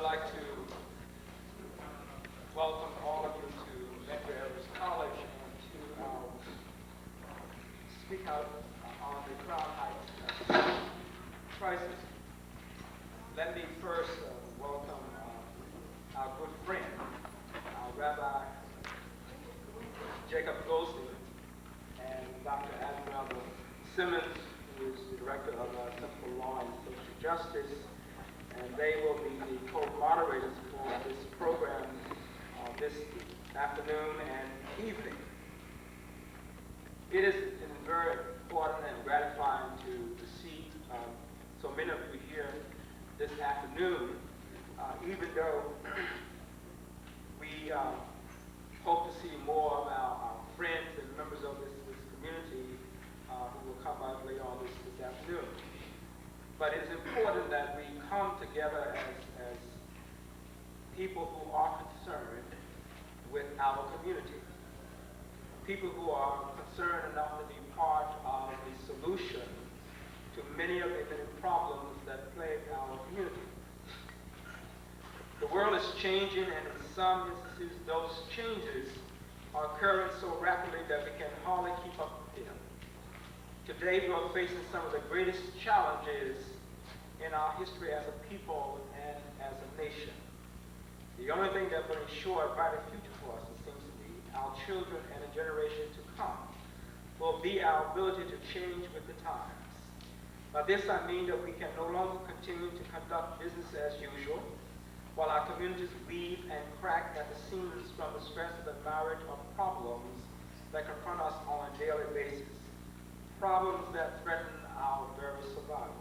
like to welcome all of you to Medgar Evers College and to speak out on the Crown Heights crisis. Let me first welcome our good friend, Rabbi Jacob Goldstein, and Dr. Admiral Simmons, who is the director of Civil Law and Social Justice, and they will be the co-moderators for this program this afternoon and evening. It is very important and gratifying to see so many of you here this afternoon, even though we hope to see more of our friends and members of this community who will come out later on this afternoon. But it is important that we come together as people who are concerned with our community, people who are concerned enough to be part of the solution to many of the many problems that plague our community. The world is changing, and in some instances, those changes are occurring so rapidly that we can hardly keep up with them. Today, we are facing some of the greatest challenges in our history as a people and as a nation. The only thing that will ensure a brighter future for us, it seems to me, our children and the generation to come, will be our ability to change with the times. By this I mean that we can no longer continue to conduct business as usual, while our communities weave and crack at the seams from the stress of the marriage of problems that confront us on a daily basis, problems that threaten our very survival.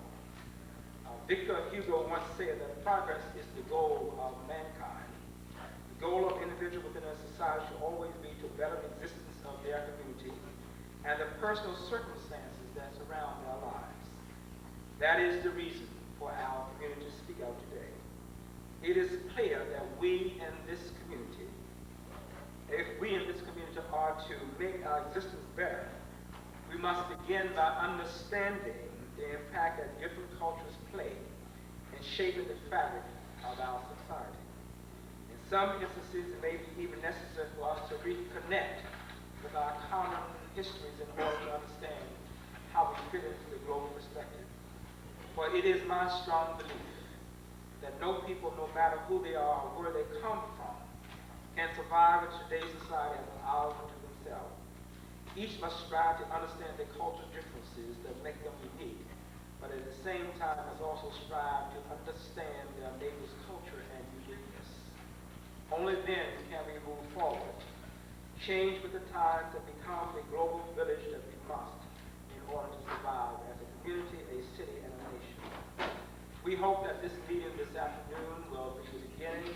Victor Hugo once said that progress is the goal of mankind. The goal of individuals within a society should always be to better the existence of their community and the personal circumstances that surround their lives. That is the reason for our community to speak out today. It is clear that we in this community, if we in this community are to make our existence better, we must begin by understanding the impact that different cultures play in shaping the fabric of our society. In some instances, it may be even necessary for us to reconnect with our common histories in order to understand how we fit into the global perspective. For it is my strong belief that no people, no matter who they are or where they come from, can survive in today's society as an island to themselves. Each must strive to understand the cultural differences that make them unique, but at the same time must also strive to understand their neighbor's culture and uniqueness. Only then can we move forward, change with the times, and become the global village that we must in order to survive as a community, a city, and a nation. We hope that this meeting this afternoon will be the beginning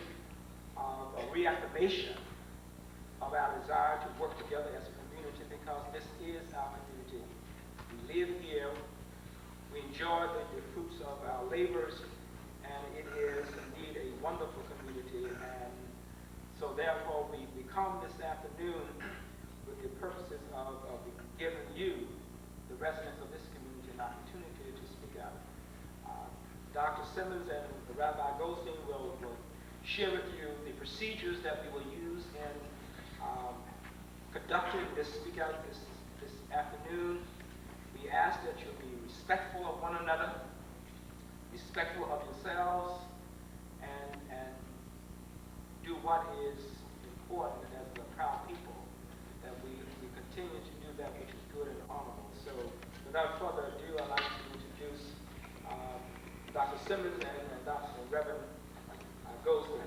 of a reactivation of our desire to work together as a community, because this is our community. We live here, we enjoy the fruits of our labors, and it is indeed a wonderful community. And so therefore we come this afternoon with the purposes of giving you, the residents of this community, an opportunity to speak out. Dr. Simmons and Rabbi Goldstein will share with you the procedures that we will use in conducting this speak out this afternoon. We ask that you be respectful of one another, respectful of yourselves, and do what is important as a proud people, that we continue to do that which is good and honorable. So without further ado, I'd like to introduce Dr. Simmons and Dr. Reverend Goldstein.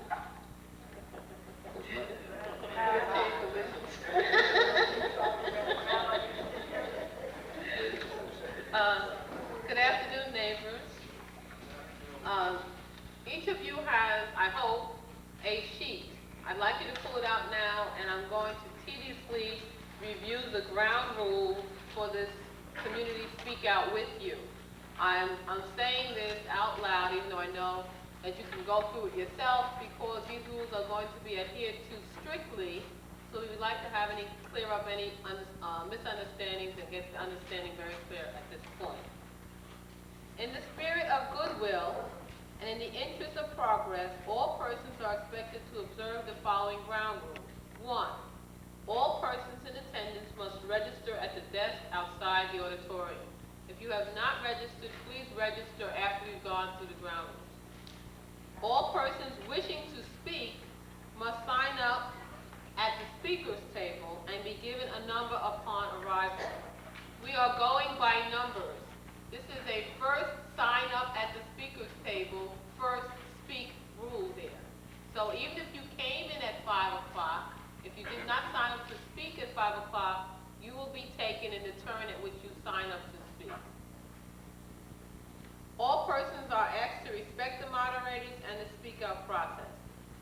Good afternoon, neighbors. Each of you has, I hope, a sheet. I'd like you to pull it out now, and I'm going to tediously review the ground rules for this community speak out with you. I'm saying this out loud, even though I know that you can go through it yourself, because these rules are going to be adhered to strictly. So we would like to have clear up any misunderstandings and get the understanding very clear at this point. In the spirit of goodwill And in the interest of progress, all persons are expected to observe the following ground rules. 1. All persons in attendance must register at the desk outside the auditorium. If you have not registered, please register after you've gone through the ground rules. All persons wishing to speak must sign up at the speaker's table and be given a number upon arrival. We are going by numbers. This is a first sign up at the speaker's table, first speak rule there. So even if you came in at 5 o'clock, if you did not sign up to speak at 5 o'clock, you will be taken in the turn at which you sign up to speak. All persons are asked to respect the moderators and the speak-out process.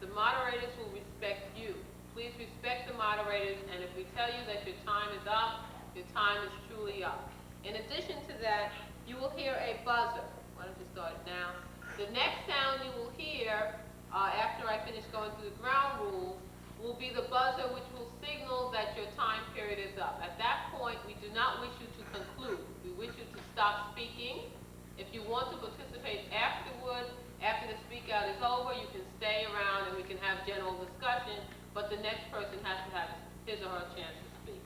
The moderators will respect you. Please respect the moderators, and if we tell you that your time is up, your time is truly up. In addition to that, you will hear a buzzer. Why don't you start it now? The next sound you will hear after I finish going through the ground rules will be the buzzer, which will signal that your time period is up. At that point, we do not wish you to conclude. We wish you to stop speaking. If you want to participate afterward, after the speak out is over, you can stay around and we can have general discussion, but the next person has to have his or her chance to speak.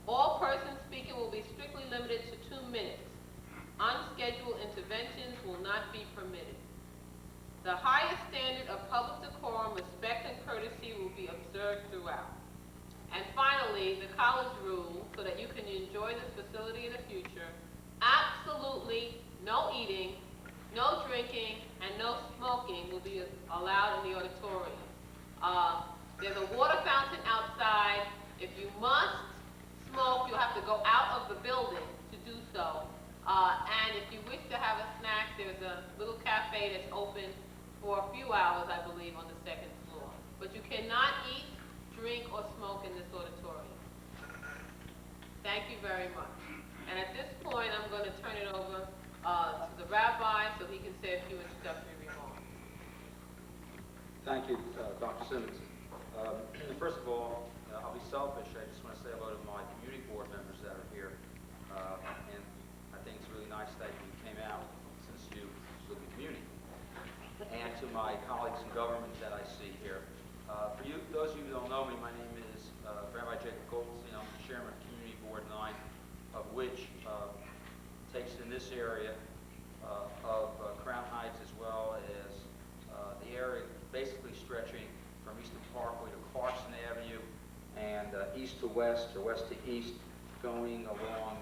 All persons speaking will be strictly limited to 2 minutes. Unscheduled interventions will not be permitted. The highest standard of public decorum, respect, and courtesy will be observed throughout. And finally, the college rule, so that you can enjoy this facility in the future: absolutely no eating, no drinking, and no smoking will be allowed in the auditorium. There's a water fountain outside. If you must smoke, you'll have to go out of the building to do so. And if you wish to have a snack, there's a little cafe that's open for a few hours, I believe, on the 2nd floor. But you cannot eat, drink, or smoke in this auditorium. Thank you very much. And at this point, I'm going to turn it over to the rabbi so he can say a few introductory remarks. Thank you, Dr. Simmons. First of all, I'll be selfish. I just want to say hello to my community board members that are here. And I think it's really nice that you came out since you live in the community. And to my colleagues in government that I see here. For you, those of you who don't know me, my name is Rabbi Jacob Goldstein. I'm the chairman of Community Board 9, of which takes in this area of Crown Heights, as well as the area basically stretching from Eastern Parkway to Clarkson Avenue and east to west or west to east, going along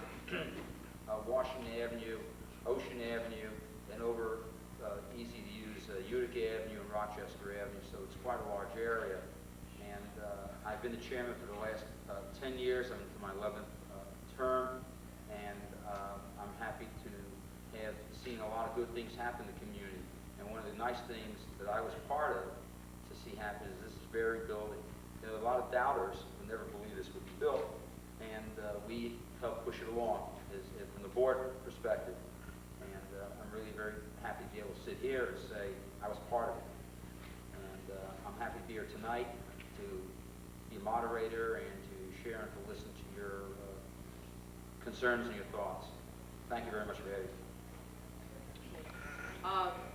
Washington Avenue, Ocean Avenue, and over easy to use Utica Avenue and Rochester Avenue. So it's quite a large area. And I've been the chairman for the last 10 years. I'm into my 11th term, and I'm happy to have seen a lot of good things happen in the community. And one of the nice things that I was part of to see happen is this very building. There are a lot of doubters who never believed this would be built, and we helped push it along from the board perspective. And I'm really very happy to be able to sit here and say I was part of it. And I'm happy to be here tonight to be a moderator and to share and to listen to your concerns and your thoughts. Thank you very much for having me.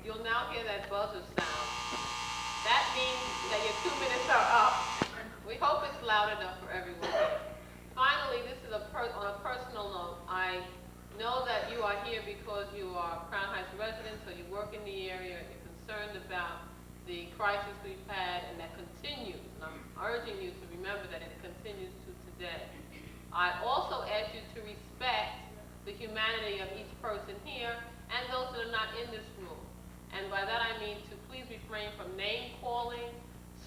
You'll now hear that buzzer sound. That means that your 2 minutes are up. We hope it's loud enough for everyone. Finally, this is on a personal note. I know that you are here because you are Crown Heights residents, so you work in the area, you're concerned about the crisis we've had, and that continues. And I'm urging you to remember that it continues to today. I also ask you to respect the humanity of each person here and those that are not in this room. And by that I mean to please refrain from name calling,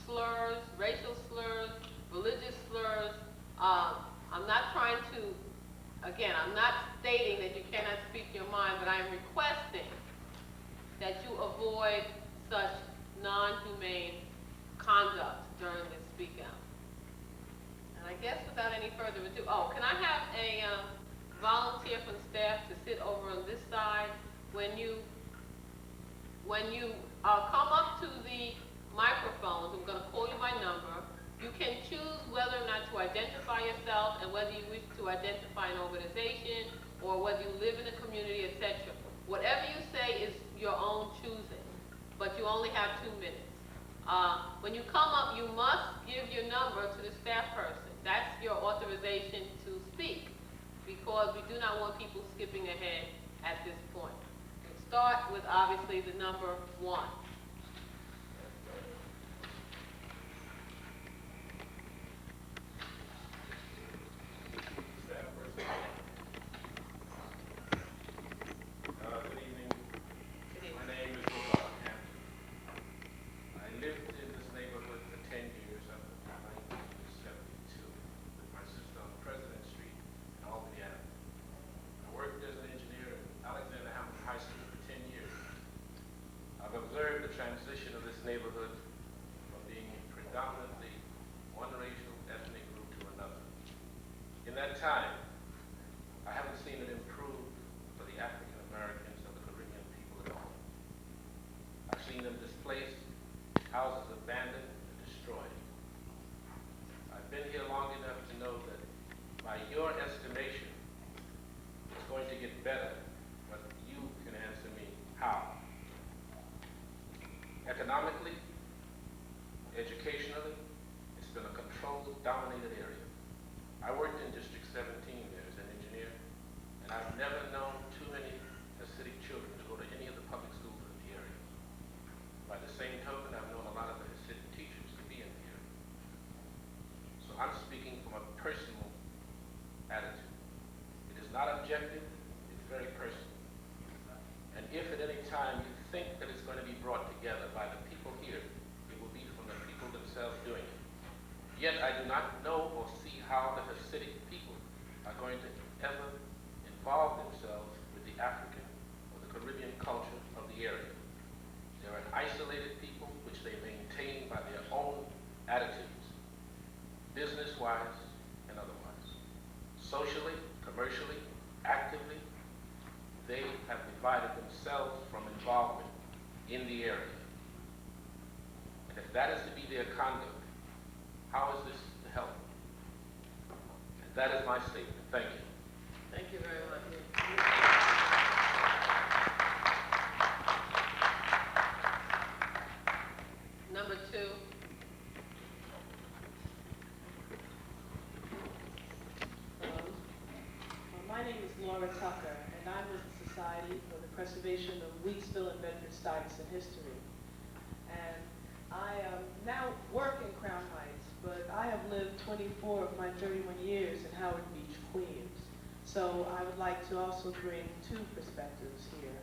slurs, racial slurs, religious slurs. I'm not trying to, again, I'm not stating that you cannot speak your mind, but I'm requesting that you avoid such non-humane conduct during this speak out. And I guess without any further ado, can I have a volunteer from staff to sit over on this side? When you come up to the microphones, I'm going to call you by number. You can choose whether or not to identify yourself and whether you wish to identify an organization or whether you live in a community, etc. Whatever you say is your own choice. you only have 2 minutes. When you come up, you must give your number to the staff person. That's your authorization to speak, because we do not want people skipping ahead at this point. We'll start with, obviously, the number 1. Good evening. My name is Medgar Evers. I lived in this neighborhood for 10 years up until 1972 with my sister on President Street in Albany, Avenue. I worked as an engineer at Alexander Hamilton High School for 10 years. I've observed the transition of this neighborhood from being predominantly one racial ethnic group to another. In that time, I haven't seen it improve for the African Americans or the Caribbean people at all. I've seen them displaced, houses abandoned and destroyed. I've been here long enough to know that by your estimation, it's going to get better, but you can answer me how. Economically, educationally, it's been a controlled, dominated area. I worked in District 17 there as an engineer, and I've never known too many Hasidic children to go to any of the public schools in the area. By the same token, I've known a lot of the Hasidic teachers to be in the area. So I'm speaking from a personal attitude. It is not objective, it's very personal. And if at any time you think that it's going to be brought together by the people here, it will be from the people themselves doing it. Yet I do not know or see how the Hasidic people are going to ever involve themselves with the African or the Caribbean culture of the area. They're an isolated people which they maintain by their own attitudes, business-wise and otherwise. Socially, commercially, actively, they have divided themselves from involvement in the area. And if that is to be their conduct, how is this to help? And that is my statement. Thank you. Thank you very much. Number 2. My name is Laura Tucker, and I'm with the Society for the Preservation of Weeksville and Bedford-Stuyvesant History. And I now work in Crown Heights, but I have lived 24 of my 31 years in Howard Beach, Queens. So I would like to also bring 2 perspectives here.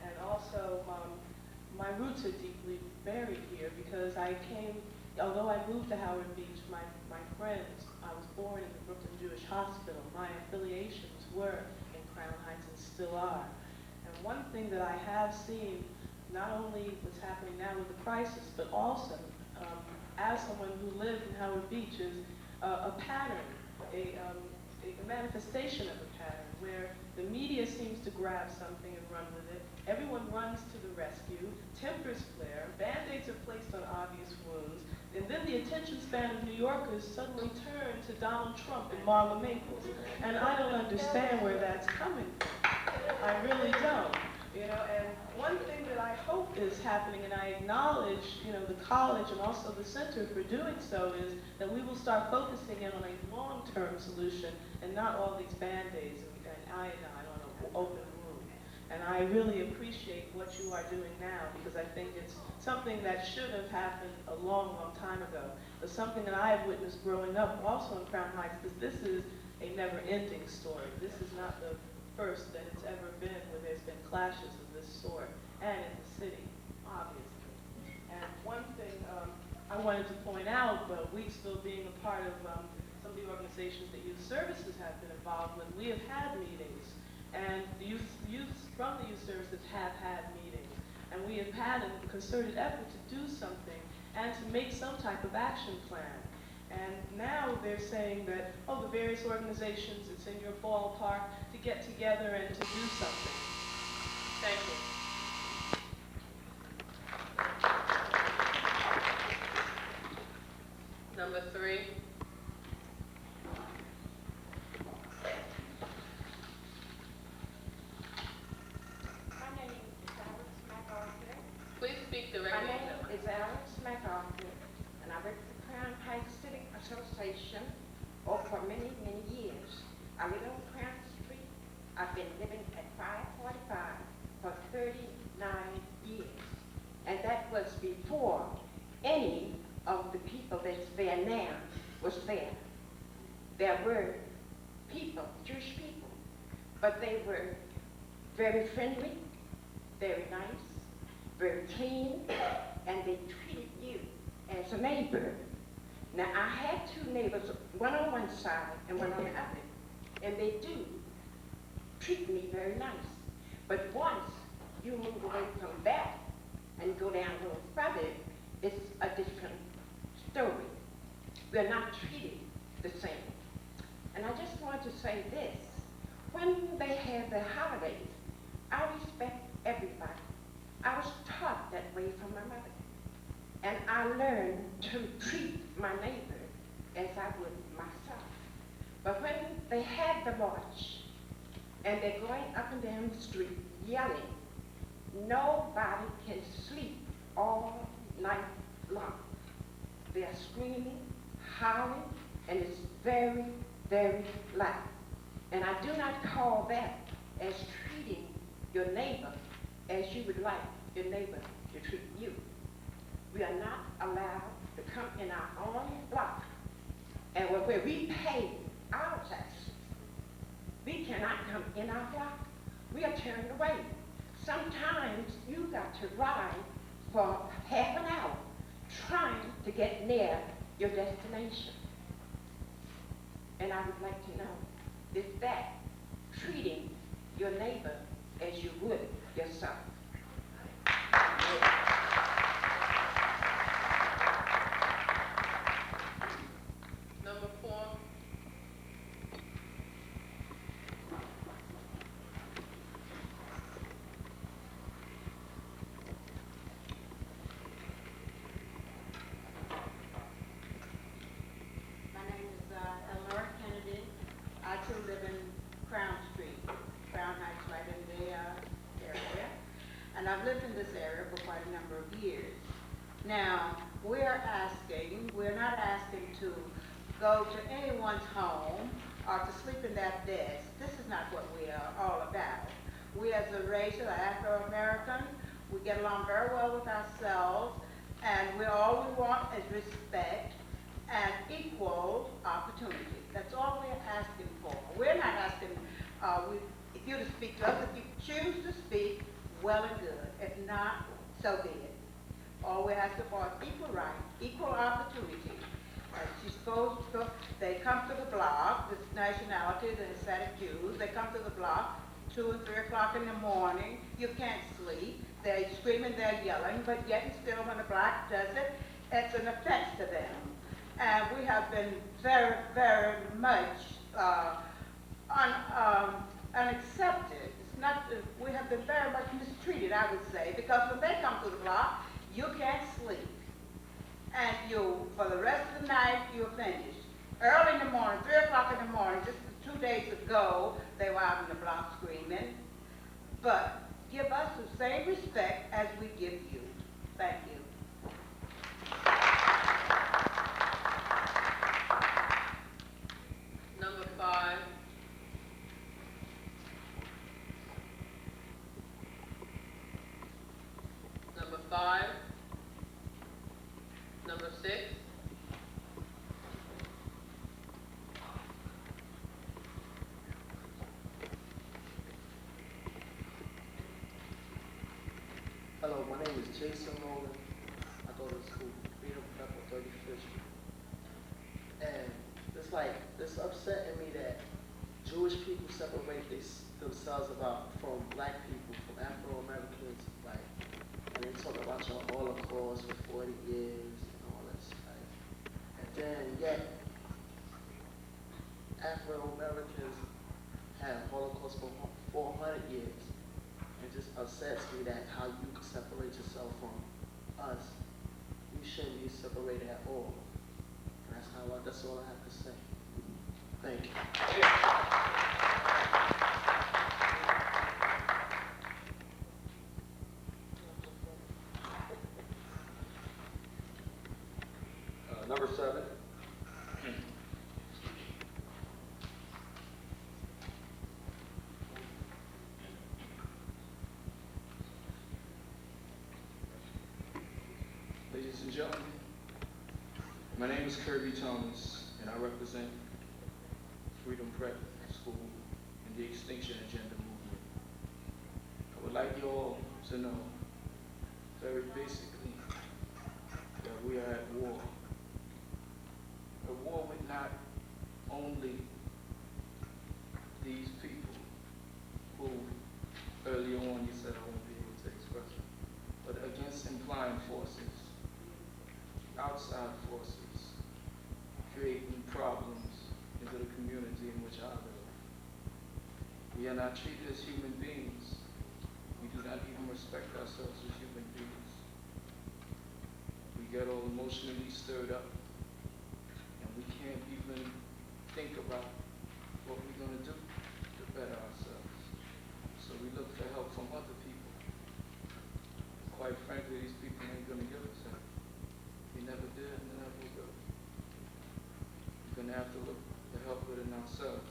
And also, my roots are deeply buried here because although I moved to Howard Beach, my friends, I was born in the Brooklyn Jewish Hospital. My affiliations were in Crown Heights and still are. And one thing that I have seen, not only what's happening now with the crisis, but also as someone who lived in Howard Beach, is a pattern, a manifestation of a pattern where the media seems to grab something and run with it. Everyone runs to the rescue, tempers flare, band-aids are placed on obvious wounds, and then the attention span of New Yorkers suddenly turn to Donald Trump and Marla Maples. And I don't understand where that's coming from. I really don't. You know, and one thing that I hope is happening, and I acknowledge, the college and also the center for doing so, is that we will start focusing in on a long-term solution and not all these band-aids and iodine on an open wound. And I really appreciate what you are doing now, because I think it's something that should have happened a long, long time ago. But something that I have witnessed growing up also in Crown Heights, because this is a never-ending story. This is not the first that it's ever been where there's been clashes of this sort, and in the city, obviously. And one thing I wanted to point out, Weeksville being a part of some of the organizations that youth services have been involved with, we have had meetings, and the youth from the youth services have had meetings, and we have had a concerted effort to do something and to make some type of action plan. And now they're saying that, the various organizations, it's in your ballpark to get together and to do something. Thank you. Number 3. My name is Medgar Evers. Please speak directly association, oh, for many, many years. I live on Crown Street. I've been living at 545 for 39 years. And that was before any of the people that's there now was there. There were people, Jewish people, but they were very friendly, very nice, very clean, and they treated you as a neighbor. Now, I had two neighbors, one on one side and one on the other, and they do treat me very nice. But once you move away from that and go down a little further, it's a different story. We're not treated the same. And I just want to say this. When they have their holidays, I respect everybody. I was taught that way from my mother. And I learned to treat my neighbor as I would myself. But when they have the march, and they're going up and down the street yelling, nobody can sleep all night long. They're screaming, howling, and it's very, very loud. And I do not call that as treating your neighbor as you would like your neighbor to treat you. We are not allowed to come in our own block, and where we pay our taxes, we cannot come in our block. We are turned away. Sometimes you got to ride for half an hour trying to get near your destination. And I would like to know, is that treating your neighbor as you would yourself? Number 4. My name is Eleanor Kennedy. I too live in Crown Street, Crown Heights, right in the area. And I've lived in this area for quite a number of years. Now, we're not asking to go to anyone's home or to sleep in that desk. This is not what we are all about. We as a race of Afro-American, we get along very well with ourselves, and all we want is respect and equal opportunity. That's all we're asking for. We're not asking you to speak to us. If you choose to speak, well and good. If not, so be it. All we're asking for is equal rights, equal opportunity. They come to the block, this nationality, the Hispanic Jews, they come to the block 2 and 3 o'clock in the morning. You can't sleep. They're screaming, they're yelling, but yet and still when the black does it, it's an offense to them. And we have been very, very much unaccepted. It's not, we have been very much mistreated, I would say, because when they come to the block, you can't sleep. And for the rest of the night, you're finished. Early in the morning, 3 o'clock in the morning, just 2 days ago, they were out in the block screaming. But give us the same respect as we give you. Thank you. Number 5. Number 5. Number 6. Hello, my name is Jason Nolan. I go to school, Freedom Prep on 35th Street. And it's upsetting me that Jewish people separate themselves from black people, from Afro-Americans, and they talk about your Holocaust for 40 years and all that stuff. And then yet, Afro-Americans have Holocaust for 400 years. It just upsets me that how you can separate yourself from us. You shouldn't be separated at all. And that's all I have to say. Thank you. Number 7. Ladies and gentlemen, my name is Kirby Thomas, and I represent Freedom Prep School and the Extinction Agenda movement. I would like you all to know, very basically, that we are at war. A war with not only these people who earlier on you said I won't be able to express it, but against implying forces, outside forces, creating problems into the community in which I live. We are not treated as human beings. We do not even respect ourselves as human beings. We get all emotionally stirred up, and we can't even think about what we're going to do to better ourselves. So we look for help from other people. Quite frankly, these people ain't going to give us help. We never did and never will. We're going to have to look for help within ourselves.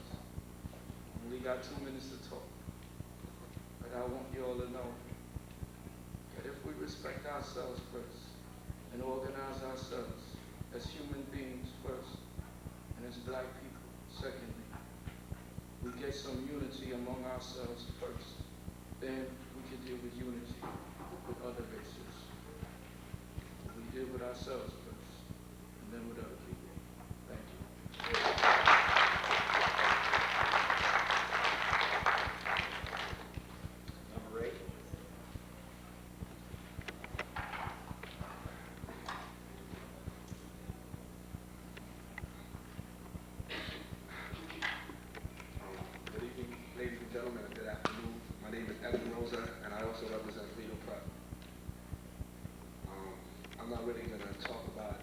We got 2 minutes to talk. But I want you all to know that if we respect ourselves first and organize ourselves as human beings first and as black people secondly, we get some unity among ourselves first, then we can deal with unity with other races. We deal with ourselves first, and then with other people. Thank you. Number 8. Good evening, ladies and gentlemen, and good afternoon. My name is Evan Rosa, and I also represent Freedom Prep. I'm not really going to talk about,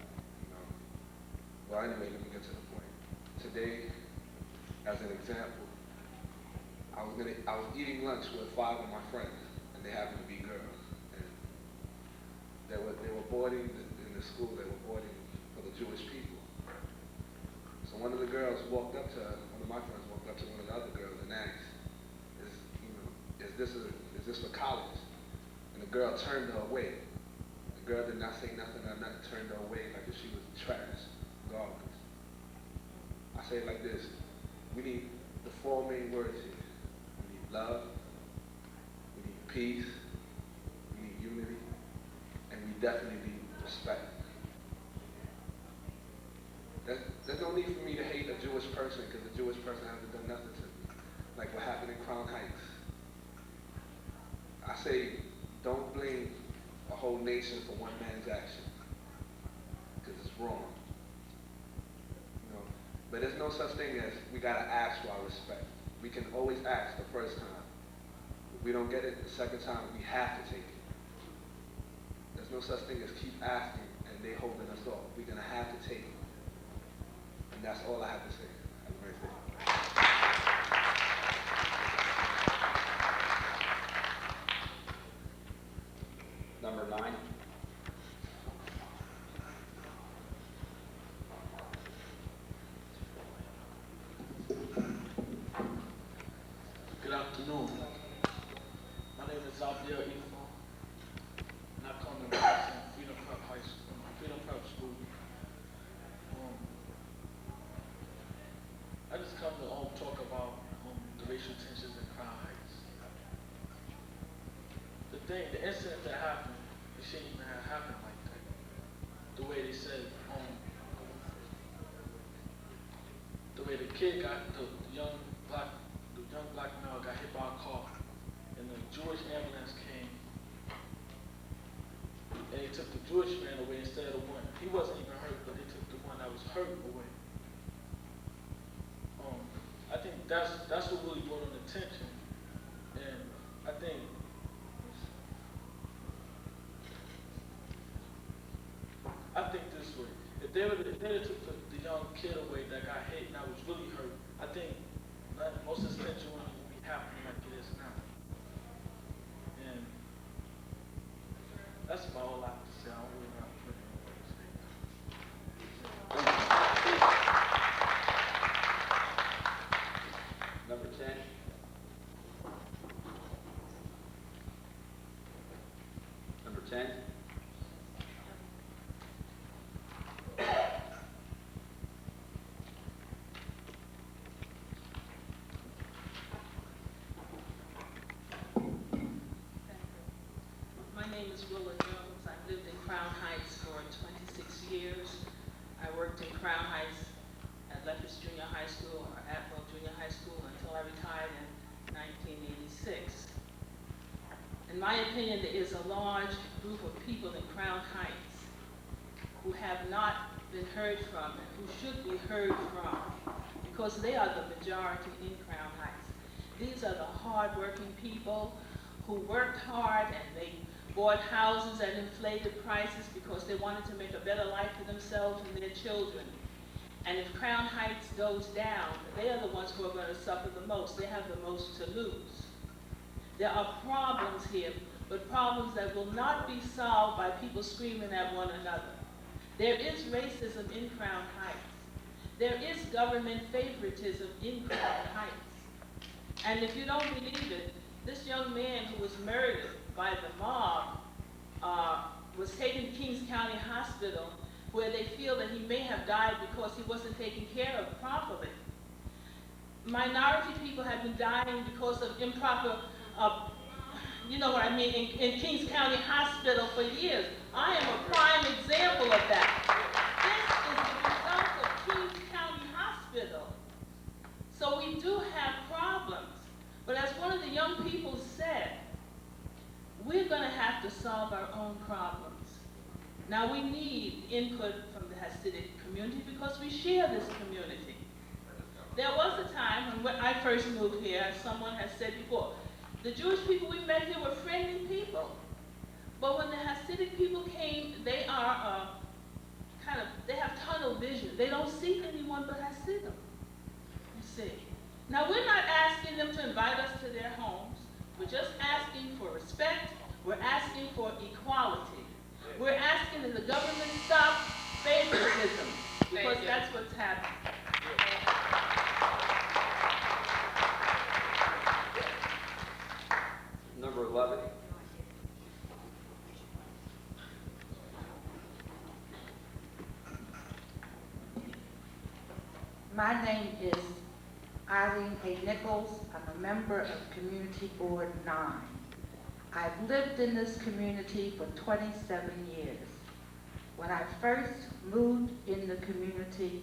well, anyway, let me get to the point. Today, as an example, I was eating lunch with 5 of my friends, and they happened to be girls. And they were boarding in the school. They were boarding for the Jewish people. So one of the girls walked up to one of my friends walked up to one of the other girls and asked, "Is this for college?" And the girl turned her away. The girl did not say nothing or nothing, turned her away like if she was trash, garbage. I say it like this: we need the 4 main words here. We need love, we need peace, we need unity, and we definitely need respect. There's no need for me to hate a Jewish person because the Jewish person hasn't done nothing to me, like what happened in Crown Heights. I say, don't blame a whole nation for one man's action, because it's wrong. But there's no such thing as we gotta ask for our respect. We can always ask the first time. If we don't get it the second time, we have to take it. There's no such thing as keep asking and they holding us off. We're gonna have to take it. And that's all I have to say. Have a nice day. Number 9. Good afternoon. My name is Medgar Evers, and I come to represent Freedom Prep High School, Freedom Prep School. I just come to talk about the racial tensions in Crown Heights. The incident that happened, it shouldn't even have happened like that. The way they said, the way the kid got, the young black male got hit by a car, and the Jewish ambulance came, and they took the Jewish man away instead of the one. He wasn't even hurt, but they took the one that was hurt away. I think that's what really brought on attention, and I think this way: if they would have took the young kid away that got hit and that was really hurt, I think most of this tension wouldn't be happening like it is now. And that's about all I have to say. I don't really know how to put it in words. Number 10. Number 10. is Willa Jones. I've lived in Crown Heights for 26 years. I worked in Crown Heights at Lefferts Junior High School or Atwell Junior High School until I retired in 1986. In my opinion, there is a large group of people in Crown Heights who have not been heard from and who should be heard from because they are the majority in Crown Heights. These are the hard-working people who worked hard and they bought houses at inflated prices because they wanted to make a better life for themselves and their children. And if Crown Heights goes down, they are the ones who are going to suffer the most. They have the most to lose. There are problems here, but problems that will not be solved by people screaming at one another. There is racism in Crown Heights. There is government favoritism in Crown Heights. And if you don't believe it, this young man who was murdered by the mob was taken to Kings County Hospital where they feel that he may have died because he wasn't taken care of properly. Minority people have been dying because of improper, you know what I mean, in Kings County Hospital for years. I am a prime example of that. This is the result of Kings County Hospital. So we do have problems. But as one of the young people said, we're going to have to solve our own problems. Now we need input from the Hasidic community because we share this community. There was a time when I first moved here, as someone has said before, the Jewish people we met here were friendly people. But when the Hasidic people came, they are they have tunnel vision. They don't see anyone but Hasidim, you see. Now, we're not asking them to invite us to their homes. We're just asking for respect. We're asking for equality. We're asking that the government stop favoritism, because that's what's happening. Number 11. My name is Eileen A. Nichols. I'm a member of Community Board 9. I've lived in this community for 27 years. When I first moved in the community,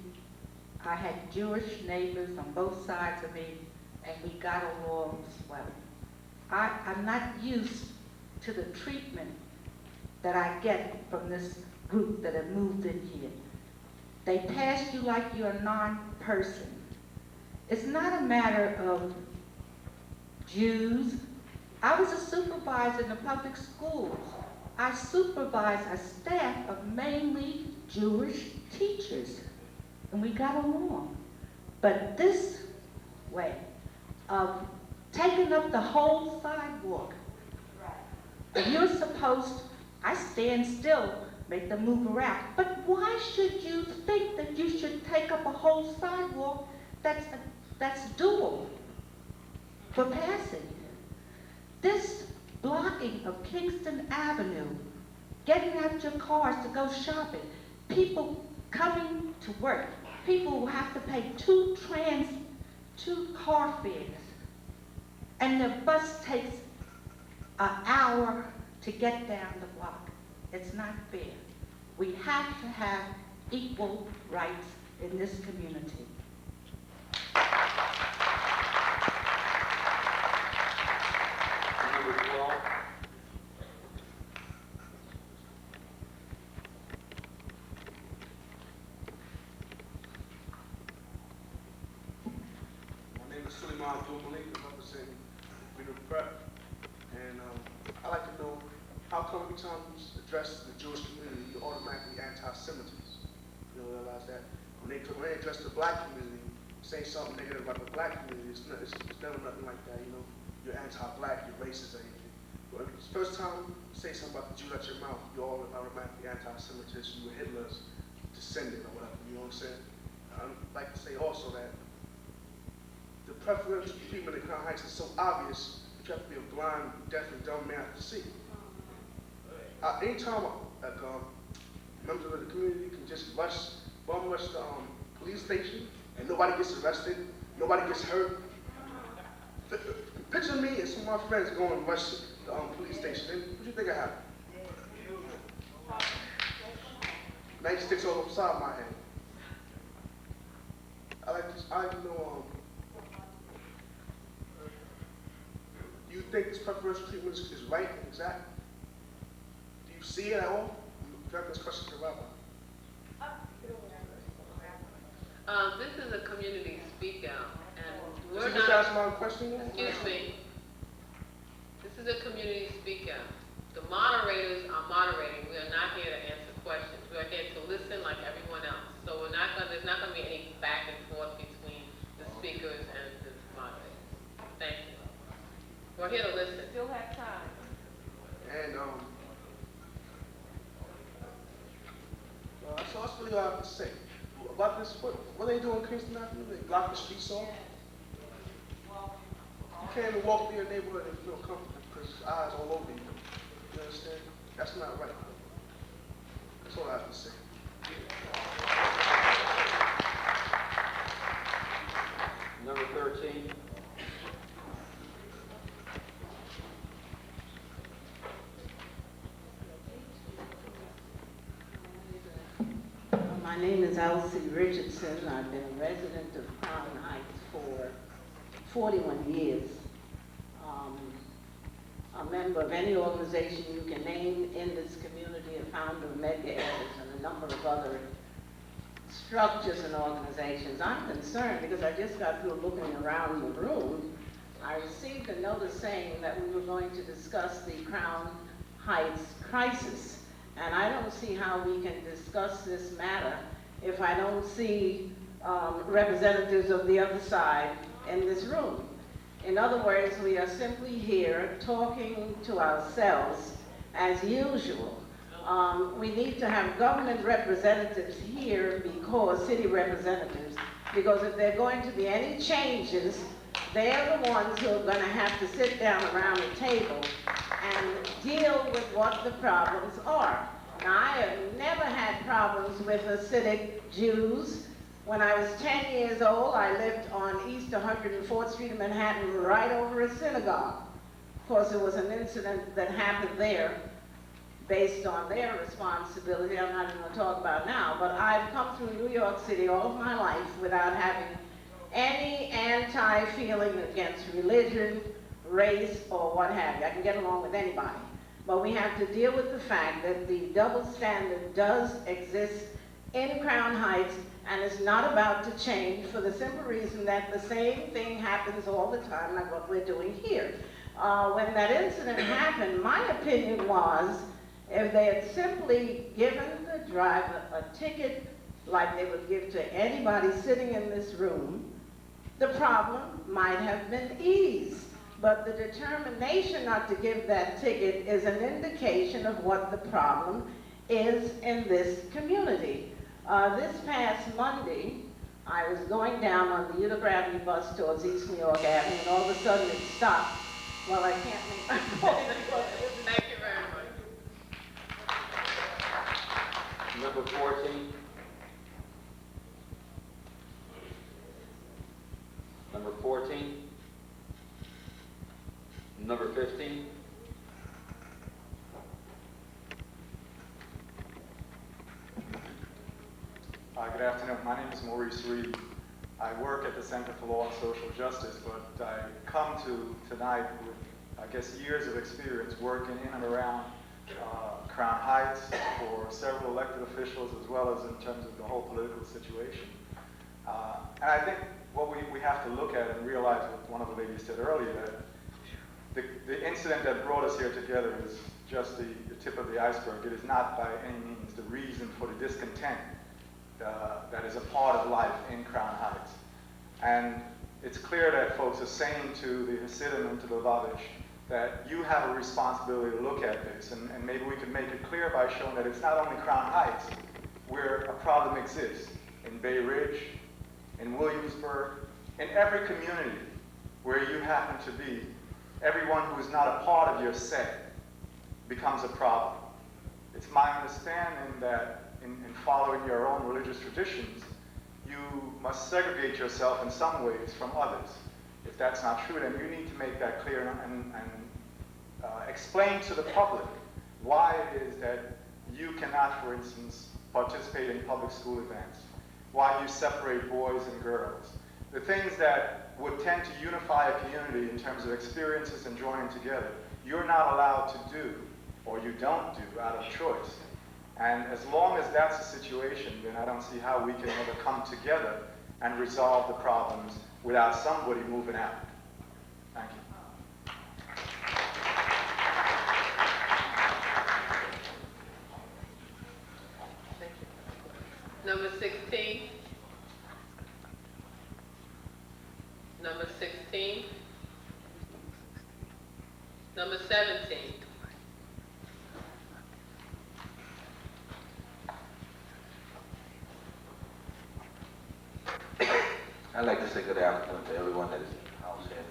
I had Jewish neighbors on both sides of me, and we got along well. I'm not used to the treatment that I get from this group that have moved in here. They pass you like you're a non-person. It's not a matter of Jews. I was a supervisor in the public schools. I supervised a staff of mainly Jewish teachers, and we got along. But this way of taking up the whole sidewalk, and you're supposed, I stand still, make them move around. But why should you think that you should take up a whole sidewalk that's doable for passing? This blocking of Kingston Avenue, getting out your cars to go shopping, people coming to work, people who have to pay two car fares, and the bus takes an hour to get down the block. It's not fair. We have to have equal rights in this community. Number 12. My name is Suleiman Abdul-Malik. I represent Freedom Prep. And I'd like to know, how come every time you address the Jewish community, you're automatically anti-Semitism? You don't realize that? When they address the black community, say something negative about the black community, it's never nothing like that, you know? You're anti-black, you're racist, or anything. But the first time you say something about the Jew out your mouth, you're all automatically anti-Semitism, you're Hitler's descendant or whatever, you know what I'm saying? I'd like to say also that the preferential treatment in Crown Heights is so obvious, you have to be a blind, deaf, and dumb man to see. Anytime members of the community can just bum rush the police station, and nobody gets arrested, nobody gets hurt. Picture me and some of my friends going to rush the police station. And what do you think will happen? nightsticks all upside my head. I like to know, do you think this preferential treatment is right and exact? Do you see it at all? I'm directing this question to Rabbi. This is a community speak out, and Did we're you just not, ask my question? excuse me. This is a community speak out. The moderators are moderating. We are not here to answer questions. We are here to listen like everyone else. So there's not gonna be any back and forth between the speakers and the moderators. Thank you. We're here to listen. Still have time. And that's really all I have to say. About this, what they do in Kingston Avenue? They block the streets off. You can't even walk through your neighborhood and feel comfortable because eyes all over you. You understand? That's not right. That's all I have to say. Number 13. My name is Elsie Richardson. I've been a resident of Crown Heights for 41 years. A member of any organization you can name in this community, a founder of Medgar Evers and a number of other structures and organizations. I'm concerned because I just got through looking around the room. I received a notice saying that we were going to discuss the Crown Heights crisis. And I don't see how we can discuss this matter if I don't see representatives of the other side in this room. In other words, we are simply here talking to ourselves as usual. We need to have government representatives here because, city representatives, because if there are going to be any changes, they're the ones who are going to have to sit down around the table and deal with what the problems are. Now, I have never had problems with Hasidic Jews. When I was 10 years old, I lived on East 104th Street in Manhattan, right over a synagogue. Of course, it was an incident that happened there based on their responsibility. I'm not even going to talk about now, but I've come through New York City all of my life without having any anti-feeling against religion, race, or what have you. I can get along with anybody. But we have to deal with the fact that the double standard does exist in Crown Heights and is not about to change for the simple reason that the same thing happens all the time like what we're doing here. When that incident happened, my opinion was if they had simply given the driver a ticket like they would give to anybody sitting in this room, the problem might have been eased. But the determination not to give that ticket is an indication of what the problem is in this community. This past Monday, I was going down on the Utica Avenue bus towards East New York Avenue, and all of a sudden it stopped. Well, I can't make my point. Thank you very much. Number 14. Number 14. Number 15. Good afternoon. My name is Maurice Reed. I work at the Center for Law and Social Justice, but I come to tonight with, I guess, years of experience working in and around Crown Heights for several elected officials, as well as in terms of the whole political situation. And I think what we have to look at and realize what one of the ladies said earlier, that the incident that brought us here together is just the tip of the iceberg. It is not by any means the reason for the discontent that is a part of life in Crown Heights. And it's clear that folks are saying to the Hasidim and to the Lubavitch that you have a responsibility to look at this, and maybe we could make it clear by showing that it's not only Crown Heights where a problem exists. In Bay Ridge, in Williamsburg, in every community where you happen to be, everyone who is not a part of your set becomes a problem. It's my understanding that in following your own religious traditions, you must segregate yourself in some ways from others. If that's not true, then you need to make that clear and explain to the public why it is that you cannot, for instance, participate in public school events, why you separate boys and girls. The things that would tend to unify a community in terms of experiences and joining together, you're not allowed to do, or you don't do out of choice. And as long as that's the situation, then I don't see how we can ever come together and resolve the problems without somebody moving out. Thank you. Number 16. Number 16. Number 17. I'd like to say good afternoon to everyone that is in the house here.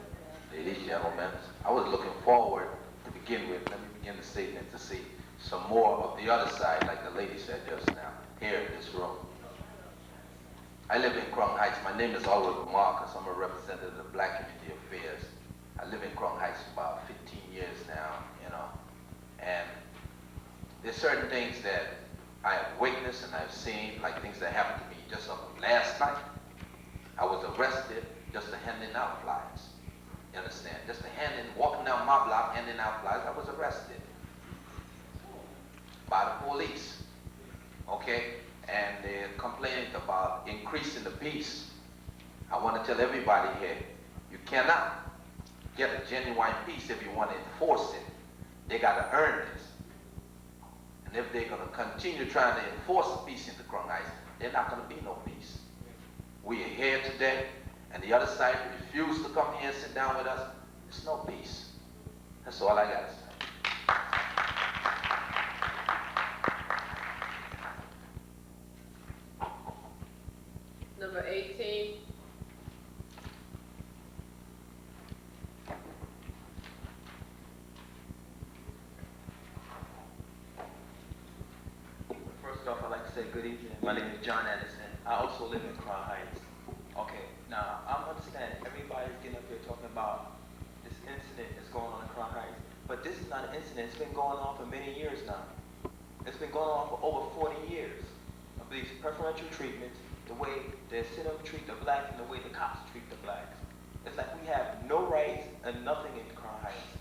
Ladies, gentlemen, I was looking forward to begin with, let me begin the statement, to see some more of the other side, like the lady said just now, here in this room. I live in Crown Heights. My name is Oliver Marcus. I'm a representative of Black Community Affairs. I live in Crown Heights for about 15 years now, you know, and there's certain things that I have witnessed and I've seen, like things that happened to me just last night. I was arrested just for handing out flyers. You understand? Just for walking down my block, handing out flyers. I was arrested by the police. Okay? And they're complaining about increasing the peace. I want to tell everybody here, you cannot get a genuine peace if you want to enforce it. They got to earn this. And if they're going to continue trying to enforce peace in the Crown Heights, there's not going to be no peace. We are here today, and the other side refused to come here and sit down with us. There's no peace. That's all I got to say. Number 18. First off, I'd like to say good evening. My name is John Anderson. I also live in Crown Heights. Okay, now I'm understanding everybody's getting up here talking about this incident that's going on in Crown Heights, but this is not an incident. It's been going on for many years now. It's been going on for over 40 years of these preferential treatments, the way the Simmons treat the blacks and the way the cops treat the blacks. It's like we have no rights and nothing in Crown Heights.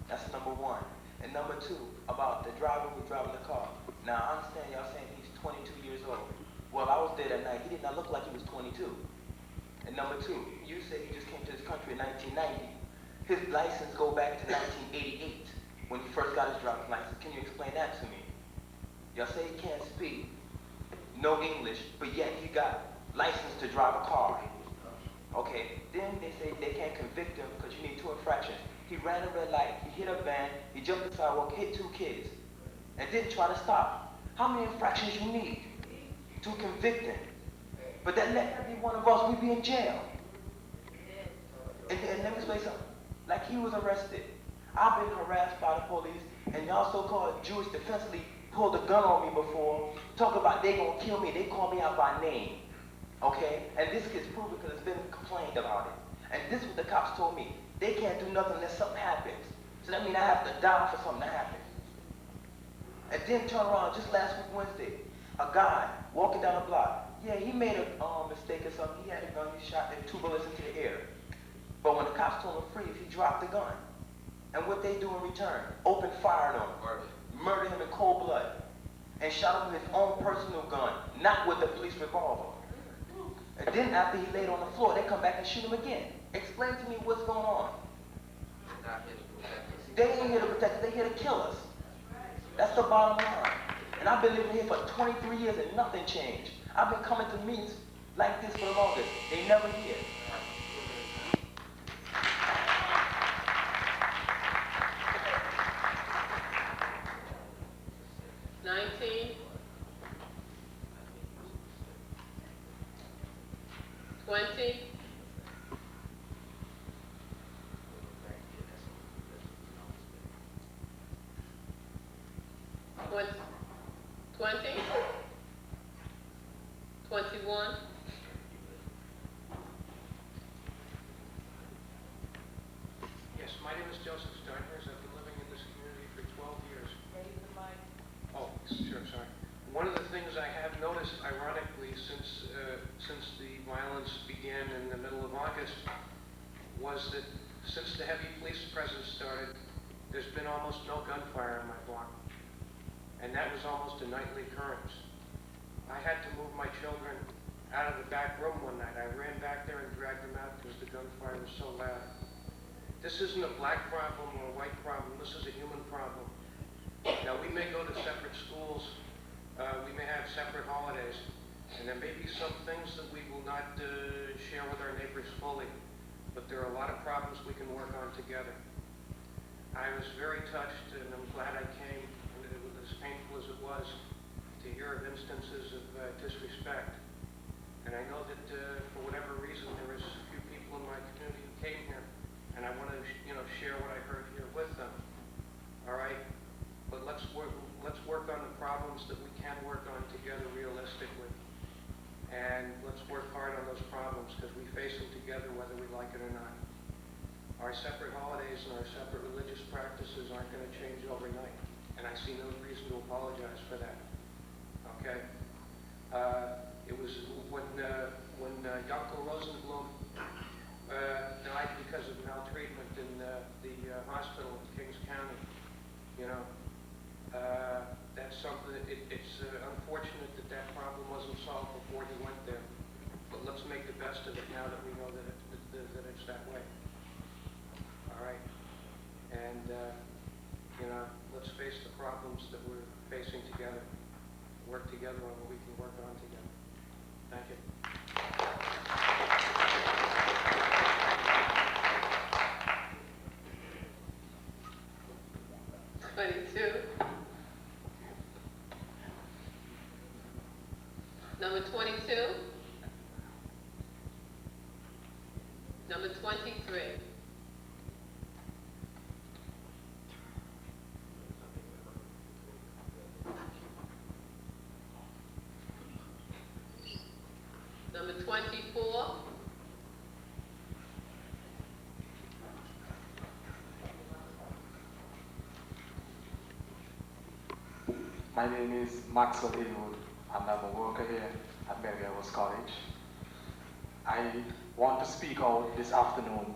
That's number one. And number two, about the driver who driving the car. Now I understand y'all saying he's 22 years old. Well, I was there that night. He did not look like he was 22. And number two, you say he just came to this country in 1990. His license go back to 1988 when he first got his driver's license. Can you explain that to me? Y'all say he can't speak no English, but yet he got license to drive a car. Okay, then they say they can't convict him because you need 2 infractions. He ran a red light, he hit a van, he jumped the sidewalk, hit 2 kids, and didn't try to stop. How many infractions you need to convict him? But that let every one of us, we be in jail. And let me say something. Like he was arrested. I've been harassed by the police, and y'all so-called Jewish Defense League pulled a gun on me before, talk about they gonna kill me. They call me out by name. Okay? And this gets proven because it's been complained about it. And this is what the cops told me. They can't do nothing unless something happens. So that means I have to die for something to happen. And then turn around, just last week Wednesday, a guy walking down the block. Yeah, he made a mistake or something. He had a gun, he shot 2 bullets into the air. But when the cops told him free, he dropped the gun. And what they do in return? Open fire on him. Murder him in cold blood. And shot him with his own personal gun, not with the police revolver. And then after he laid on the floor, they come back and shoot him again. Explain to me what's going on. They ain't here to protect us, they here to kill us. That's the bottom line. And I've been living here for 23 years and nothing changed. I've been coming to meetings like this for the longest. They never hear. Yes, my name is Joseph Steinhurst. I've been living in this community for 12 years. Oh, sure, sorry. One of the things I have noticed, ironically, since the violence began in the middle of August, was that since the heavy police presence started, there's been almost no gunfire in my block. And that was almost a nightly occurrence. I had to move my children out of the back room one night. I ran back there and dragged them out because the gunfire was so loud. This isn't a black problem or a white problem. This is a human problem. Now, we may go to separate schools. We may have separate holidays. And there may be some things that we will not share with our neighbors fully. But there are a lot of problems we can work on together. I was very touched, and I'm glad I came, and it was as painful as it was, to hear of instances of disrespect. And I know that for whatever reason, there was a few people in my community who came here, and I want to, share what I heard here with them. All right, but let's work on the problems that we can work on together realistically, and let's work hard on those problems because we face them together whether we like it or not. Our separate holidays and our separate religious practices aren't going to change overnight, and I see no reason to apologize for that. Okay. It was when Yanko Rosenblum died because of maltreatment in the hospital in Kings County. That's something. It's unfortunate that problem wasn't solved before he went there. But let's make the best of it now that we know that it's that way. All right. And let's face the problems that we're facing together. Work together on what we can work on together. Thank you. Number 22. Number 23. Number 24. My name is Maxwell Haywood, and I'm a worker here at Medgar Evers College. I want to speak out this afternoon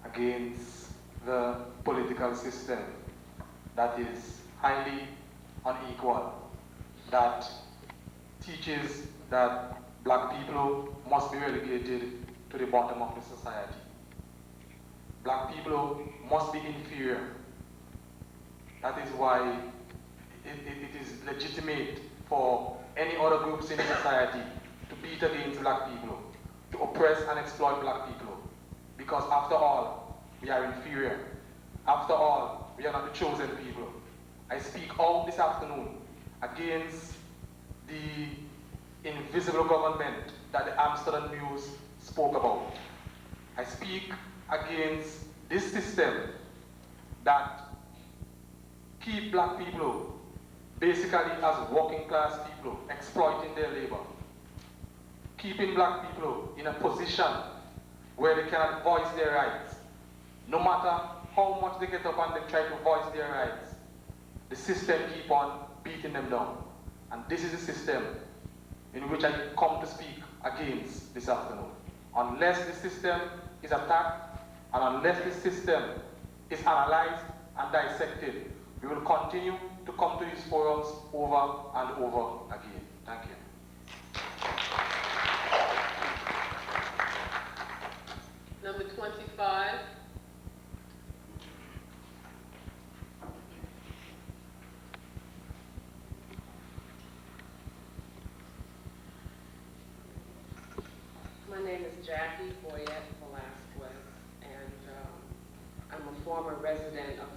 against the political system that is highly unequal, that teaches that black people must be relegated to the bottom of the society. Black people must be inferior. That is why it is legitimate for any other groups in society to beat against black people, to oppress and exploit black people. Because after all, we are inferior. After all, we are not the chosen people. I speak out this afternoon against the invisible government that the Amsterdam News spoke about. I speak against this system that keep black people basically as working class people, exploiting their labor, keeping black people in a position where they cannot voice their rights. No matter how much they get up and they try to voice their rights, the system keep on beating them down. And this is the system in which I come to speak against this afternoon. Unless the system is attacked, and unless the system is analyzed and dissected, we will continue to come to these forums over and over again. Thank you. Number 25. My name is Jackie Boyette Velasquez, and I'm a former resident of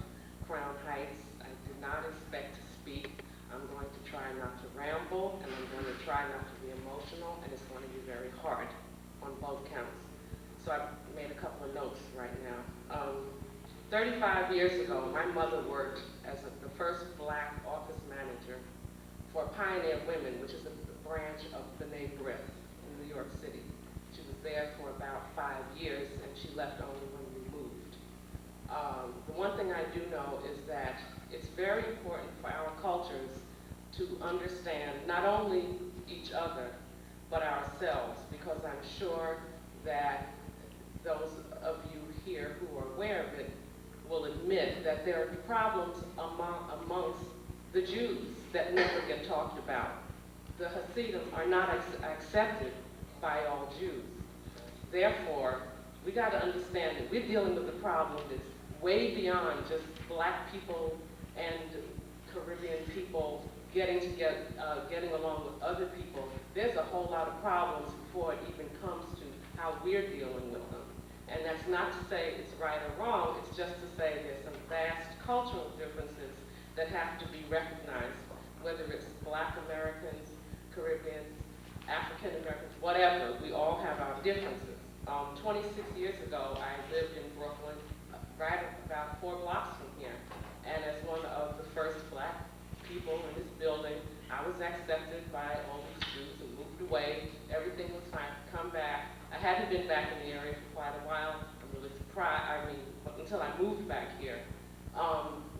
Crown Heights. I did not expect to speak. I'm going to try not to ramble, and I'm going to try not to be emotional, and it's going to be very hard on both counts. So I made a couple of notes right now. 35 years ago, my mother worked as the first black office manager for Pioneer Women, which is a branch of B'nai B'rith in New York City. She was there for about 5 years, and she left only when we moved. The one thing I do know is that it's very important for our cultures to understand not only each other, but ourselves, because I'm sure that those of you here who are aware of it will admit that there are problems amongst the Jews that never get talked about. The Hasidim are not accepted by all Jews. Therefore, we got to understand that we're dealing with a problem that's way beyond just black people and Caribbean people getting along with other people. There's a whole lot of problems before it even comes to how we're dealing with them. And that's not to say it's right or wrong, it's just to say there's some vast cultural differences that have to be recognized, whether it's Black Americans, Caribbeans, African Americans, whatever, we all have our differences. 26 years ago, I lived in Brooklyn, right about 4 blocks from here. And as one of the first black people in this building, I was accepted by all these Jews and moved away. Everything was fine. Come back. I hadn't been back in the area for quite a while. I'm really surprised, until I moved back here.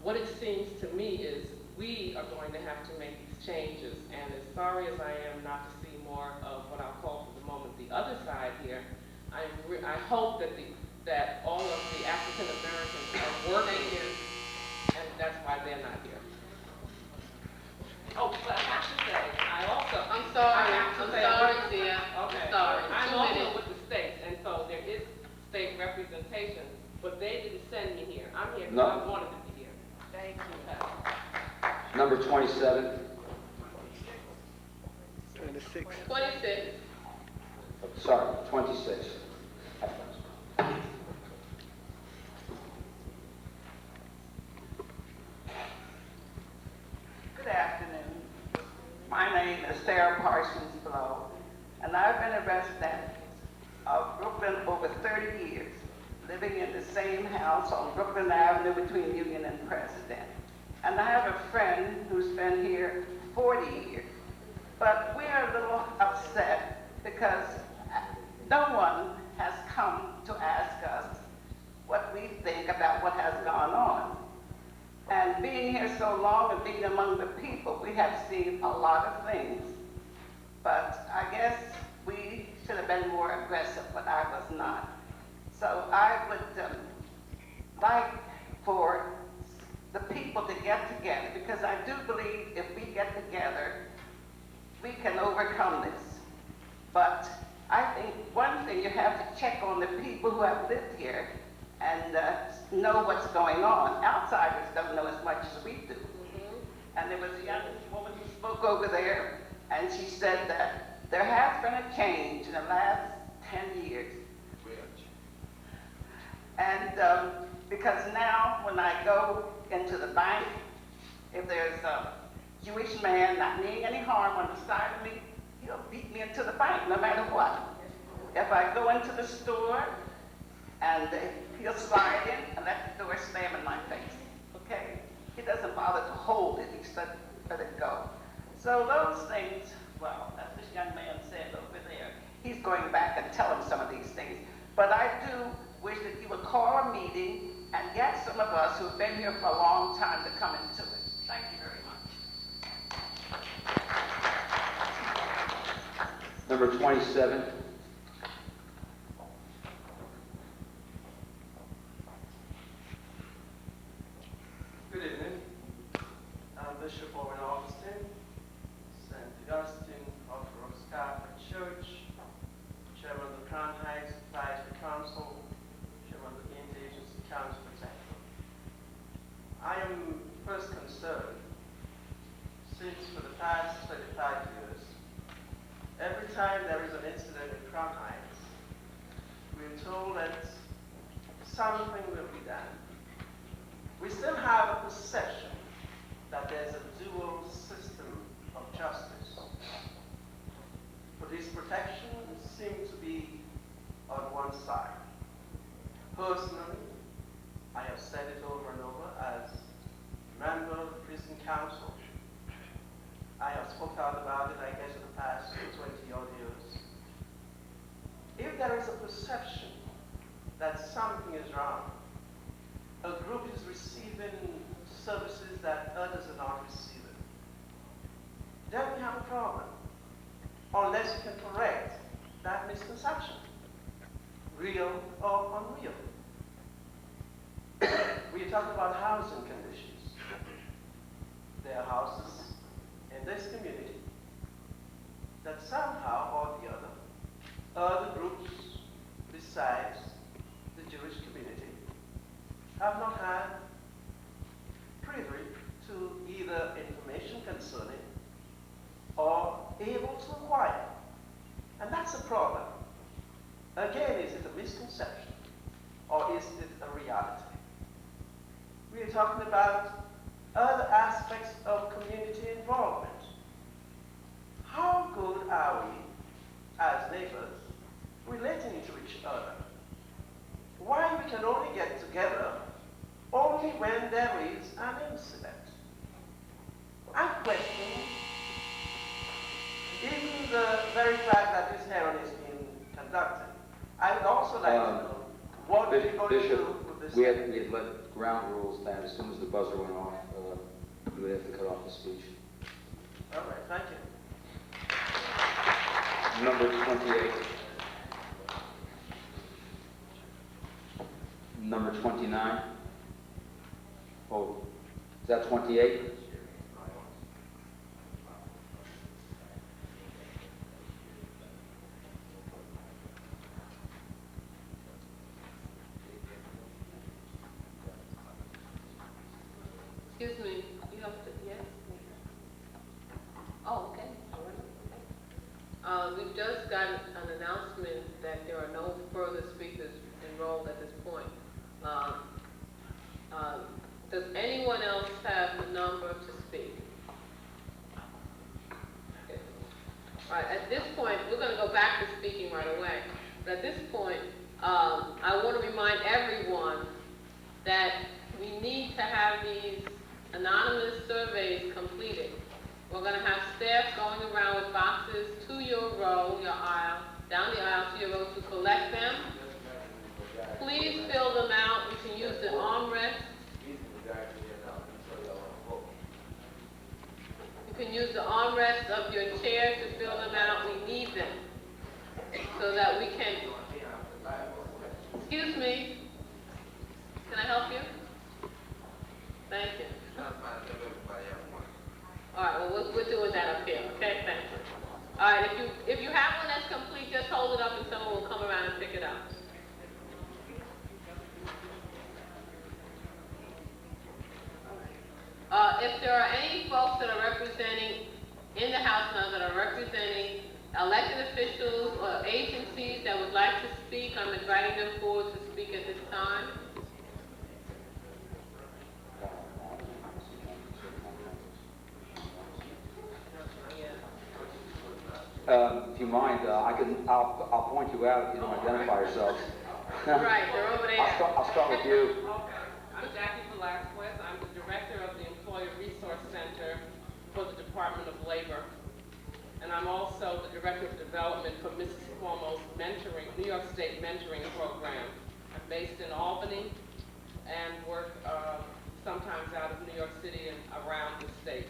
What it seems to me is we are going to have to make these changes. And as sorry as I am not to see more of what I'll call for the moment the other side here, I hope that all of the African Americans are working here, and that's why they're not here. Oh, but I have to say, I'm sorry, dear. Okay. I'm sorry. I'm 2 also minutes. with the states, and so there is state representation, but they didn't send me here. I'm here because No. I wanted to be here. Thank you. Number 27. 26. Sorry, 26. Good afternoon. My name is Sarah Parsons Blow, and I've been a resident of Brooklyn over 30 years, living in the same house on Brooklyn Avenue between Union and President. And I have a friend who's been here 40 years. But we're a little upset because no one has come to ask us what we think about what has gone on. And being here so long and being among the people, we have seen a lot of things. But I guess we should have been more aggressive, but I was not. So I would like for the people to get together, because I do believe if we get together, we can overcome this. But I think one thing, you have to check on the people who have lived here and know what's going on. Outsiders don't know as much as we do. And there was a young woman who spoke over there, and she said that there has been a change in the last 10 years. And because now when I go into the bank, if there's a Jewish man not meaning any harm on the side of me, he'll beat me into the bank no matter what. If I go into the store, and he'll slide in and let the door slam in my face, okay? He doesn't bother to hold it, he said, let it go. So those things, well, as this young man said over there, he's going back and telling some of these things. But I do wish that you would call a meeting and get some of us who've been here for a long time to come into it. Thank you very much. Number 27. Good evening. I'm Bishop Owen Augustine, St. Augustine Orthodox Catholic Church, Chairman of the Crown Heights Advisory Council, Chairman of the Interagency Council, etc. I am first concerned, since for the past 35 years, every time there is an incident in Crown Heights, we're told that something will be done. We still have a perception that there's a dual system of justice. Police protection seems to be on one side. Personally, I have said it over and over as member of the prison council. I have spoken out about it, I guess, in the past 20-odd years. If there is a perception that something is wrong, a group is receiving services that others are not receiving, then we have a problem. Unless you can correct that misconception, real or unreal. We talk about housing conditions. There are houses in this community that somehow or the other groups besides the Jewish community have not had privy to either information concerning or able to acquire. And that's a problem. Again, is it a misconception or is it a reality? We are talking about other aspects of community involvement. How good are we as neighbors relating to each other? Why we can only get together only when there is an incident. I question even the very fact that this hearing is being conducted. I would also like to know what are you going to do with this? We had let ground rules stand. As soon as the buzzer went off, we would have to cut off the speech. All right, thank you. Number 28. Number 29. Oh, is that 28? Excuse me, you have to, yes? Oh, okay. We've just got an announcement that there are no further speakers enrolled at this point. Does anyone else have the number to speak? Okay. All right, at this point, we're going to go back to speaking right away. But at this point, I want to remind everyone that we need to have these anonymous surveys completed. We're going to have staff going around with boxes to your row, your aisle, down the aisle to your row to collect them. Please fill them out. You can use the armrest. You can use the armrest of your chair to fill them out. We need them so that we can... Excuse me. Can I help you? Thank you. All right, well, we're doing that up here, okay? Thank you. All right, if you have one that's complete, just hold it up and someone will come around and pick it up. If there are any folks that are representing in the House now that are representing elected officials or agencies that would like to speak, I'm inviting them forward to speak at this time. If you mind, I'll point you out if you don't identify yourselves. Right, they're over there. I'll start with you. Okay. I'm Jackie Velasquez. I'm the director of the Employer Resource Center for the Department of Labor. And I'm also the director of development for Mrs. Cuomo's mentoring, New York State mentoring program. I'm based in Albany and work sometimes out of New York City and around the state.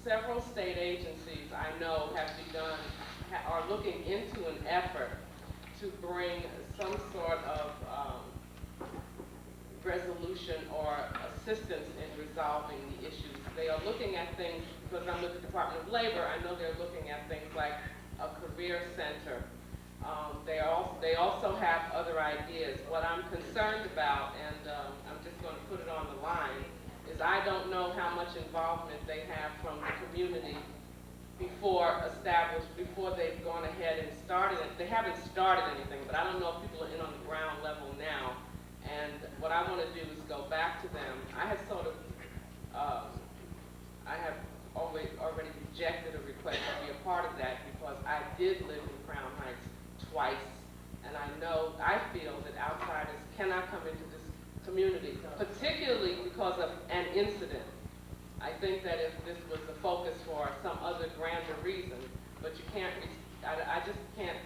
Several state agencies I know are looking into an effort to bring some sort of resolution or assistance in resolving the issues. They are looking at things, because I'm with the Department of Labor, I know they're looking at things like a career center. They also have other ideas. What I'm concerned about, and I'm just going to put it on the line, is I don't know how much involvement they have from the community before they've gone ahead and started it. They haven't started anything, but I don't know if people are in on the ground level now. And what I want to do is go back to them. I have already rejected a request to be a part of that because I did live in Crown Heights twice, and I feel that outsiders cannot come into this community, particularly because of an incident. I think that if this was the focus for some other grander reason, but you can't, I just can't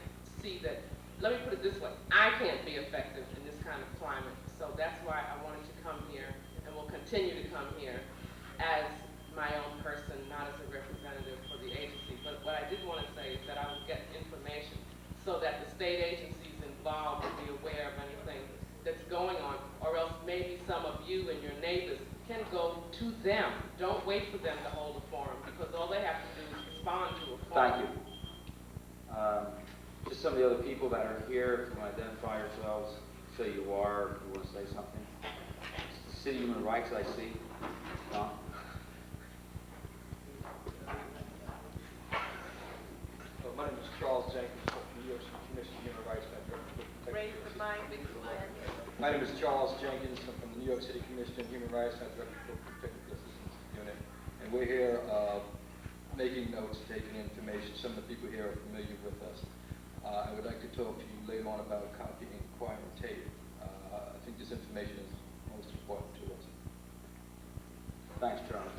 see that. Let me put it this way, I can't be effective in this kind of climate, so that's why I wanted to come here and will continue to come here as my own person, state agencies involved would be aware of anything that's going on, or else maybe some of you and your neighbors can go to them. Don't wait for them to hold a forum, because all they have to do is respond to a forum. Thank you. Just some of the other people that are here, if you want to identify yourselves, say you are, if you want to say something. City Human Rights, I see. Tom? My name is Charles Jenkins from the New York City Commission on Human Rights. Raise the mic, big mic. My name is Charles Jenkins. I'm from the New York City Commission on Human Rights. I'm Director of the Technical Assistance Unit. And we're here making notes, taking information. Some of the people here are familiar with us. I would like to talk to you later on about copying and acquiring tape. I think this information is most important to us. Thanks, Charles.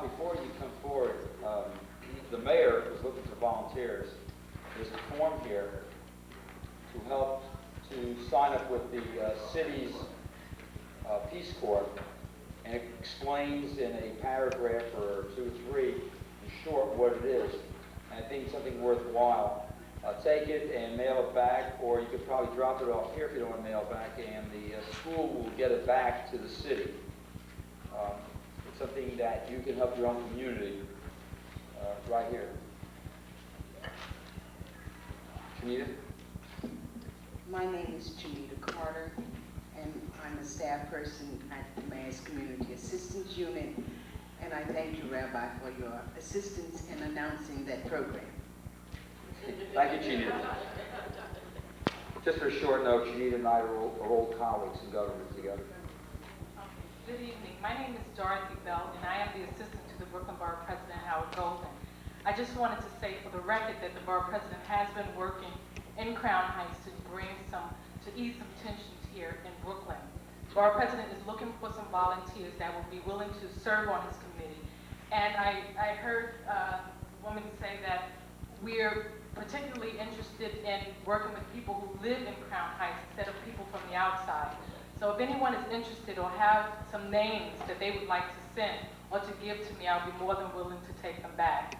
Before you come forward, the mayor is looking for volunteers. There's a form here to help to sign up with the city's Peace Corps, and it explains in a paragraph or two or three in short what it is. And I think it's something worthwhile. Take it and mail it back, or you could probably drop it off here if you don't want to mail it back, and the school will get it back to the city. It's something that you can help your own community right here. Janita? My name is Janita Carter, and I'm a staff person at the Mayor's Community Assistance Unit, and I thank you, Rabbi, for your assistance in announcing that program. Thank you, Janita. Just for a short note, Janita and I are old colleagues in government together. Good evening. My name is Dorothy Bell, and I am the assistant to the Brooklyn Borough President, Howard Golden. I just wanted to say for the record that the Borough President has been working in Crown Heights to ease some tensions here in Brooklyn. The Borough President is looking for some volunteers that will be willing to serve on his committee. And I heard a woman say that we're particularly interested in working with people who live in Crown Heights instead of people from the outside. So if anyone is interested or have some names that they would like to send or to give to me, I'll be more than willing to take them back.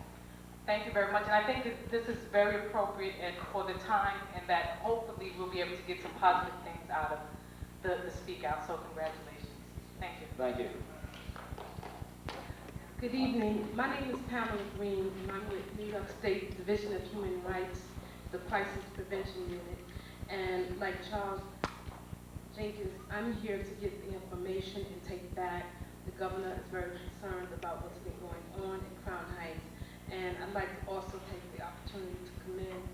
Thank you very much. And I think that this is very appropriate and for the time, and that hopefully we'll be able to get some positive things out of the speak out. So congratulations. Thank you. Thank you. Good evening. My name is Pamela Green, and I'm with New York State Division of Human Rights, the Crisis Prevention Unit. And like Charles Jenkins, I'm here to get the information and take it back. The governor is very concerned about what's been going on in Crown Heights. And I'd like to also take the opportunity to commend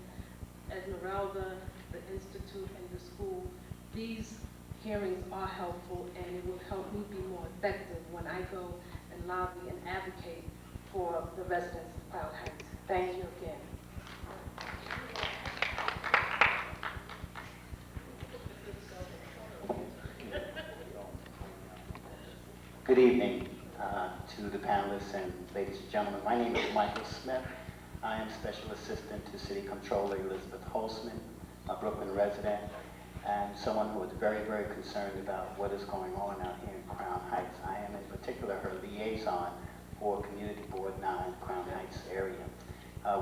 Esmeralda, the Institute, and the school. These hearings are helpful, and it will help me be more effective when I go and lobby and advocate for the residents of Crown Heights. Thank you again. Good evening to the panelists and ladies and gentlemen. My name is Michael Smith. I am Special Assistant to City Controller Elizabeth Holzman, a Brooklyn resident, and someone who is very, very concerned about what is going on out here in Crown Heights. I am in particular her liaison for Community Board 9, Crown Heights area.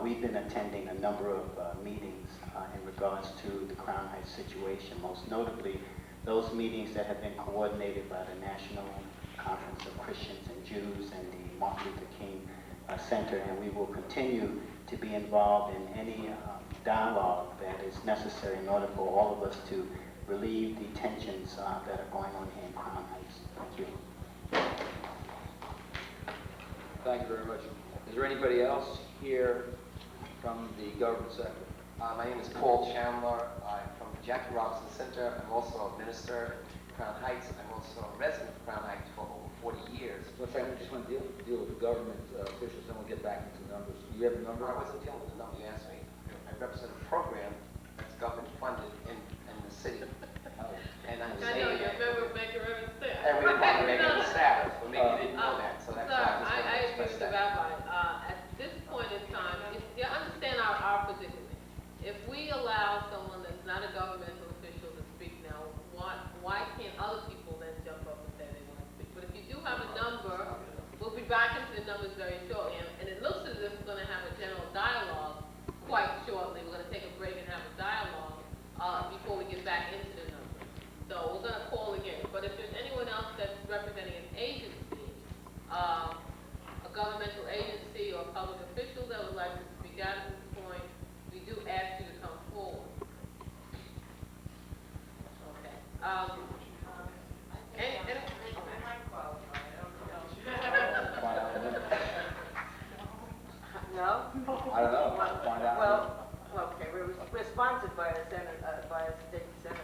We've been attending a number of meetings in regards to the Crown Heights situation, most notably those meetings that have been coordinated by the National Conference of Christians and Jews and the Martin Luther King Center, and we will continue to be involved in any dialogue that is necessary in order for all of us to relieve the tensions that are going on here in Crown Heights. Thank you. Thank you very much. Is there anybody else here from the government sector? My name is Paul Chandler. I'm from the Jackie Robinson Center. I'm also a minister in Crown Heights. I'm also a resident of Crown Heights for over 40 years. Let's say I just want to deal with the government officials, then we'll get back into the numbers. Do you have a number? I wasn't dealing with the number you asked me. I represent a program that's government funded in the city. And I'm saying I know, you're a member of Medgar Evers staff. And we're part of Medgar Evers staff, but maybe you didn't know that, so that's Sir, why I I agree just with the rabbi. At this point in time, you understand our predicament. If we allow someone that's not a governmental official to speak now, why can't other people then jump up and say they want to speak? But if you do have a number, we'll be back into the numbers very shortly. And it looks as if representing an agency, a governmental agency or public official that would like to speak out at this point, we do ask you to come forward. Okay. No? I don't know. Find out. Well, okay, we're sponsored by a senator, by a state senator.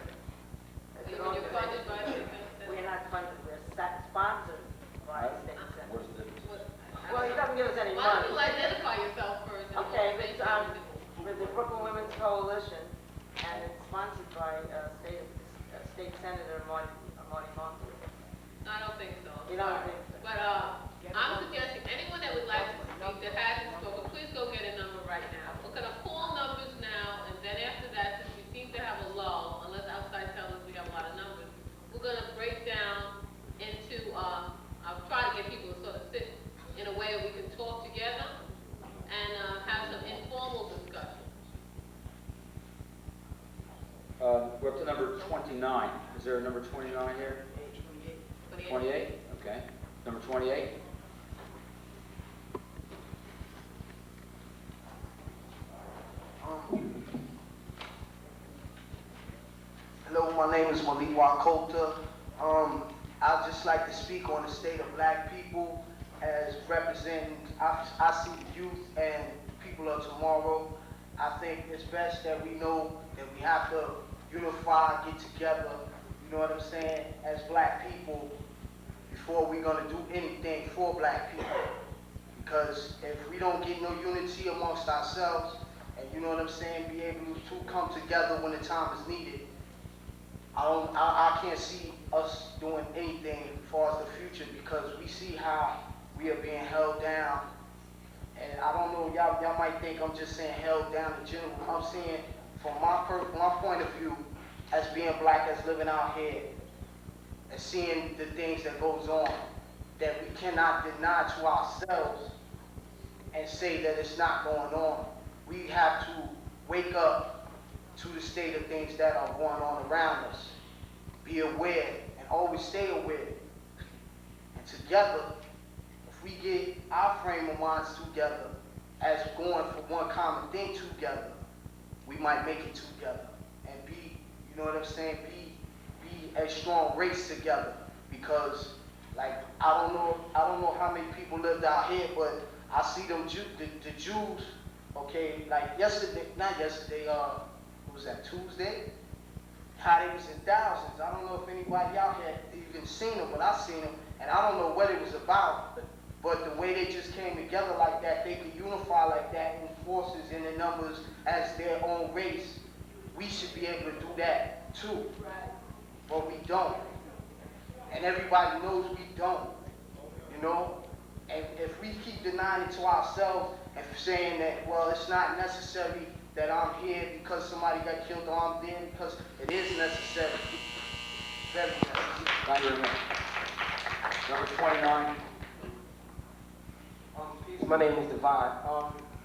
It's an You're funded by the organization. We're not funded, we're sponsored by a state senator. What's the difference? Well, he doesn't give us any Why don't money. you identify yourself first? and Okay, we'll it's, make sure with the Brooklyn Women's Coalition, and it's sponsored by State Senator Marty Monty. I don't think so. You don't think so? But, I'm suggesting anyone that would like to speak that hasn't spoken, please go get a number right now. We're gonna call numbers now, and then after that, since we seem to have a lull, unless outside tell us we have a lot of numbers, we're gonna break down into, I'll try to get people to sort of sit in a way that we can talk together and, have some informal discussion. We're up to number 29. Is there a number 29 here? 28? Okay. Number 28? Hello, my name is Malik Wakota. I'd just like to speak on the state of black people as representing, I see the youth and people of tomorrow. I think it's best that we know that we have to unify, get together, you know what I'm saying, as black people before we're gonna do anything for black people. Because if we don't get no unity amongst ourselves, and you know what I'm saying, be able to come together when the time is needed, I can't see us doing anything as far as the future, because we see how we are being held down. And I don't know, y'all might think I'm just saying held down in general. I'm saying from my point of view, as being black, as living out here, and seeing the things that goes on, that we cannot deny to ourselves and say that it's not going on. We have to wake up to the state of things that are going on around us. Be aware and always stay aware. And together, if we get our frame of minds together as going for one common thing together, we might make it together and be, you know what I'm saying, be a strong race together. Because, like, I don't know how many people lived out here, but I see them the Jews, okay, like not yesterday, what was that, Tuesday? How they was in thousands. I don't know if anybody out here even seen them, but I seen them, and I don't know what it was about, but the way they just came together like that, they could unify like that in forces and in numbers as their own race. We should be able to do that too, but we don't. And everybody knows we don't, you know? And if we keep denying it to ourselves and saying that, well, it's not necessary that I'm here because somebody got killed or I'm there, because it is necessary. Very necessary. Thank you very much. Number 29. Peace. My name is Devon.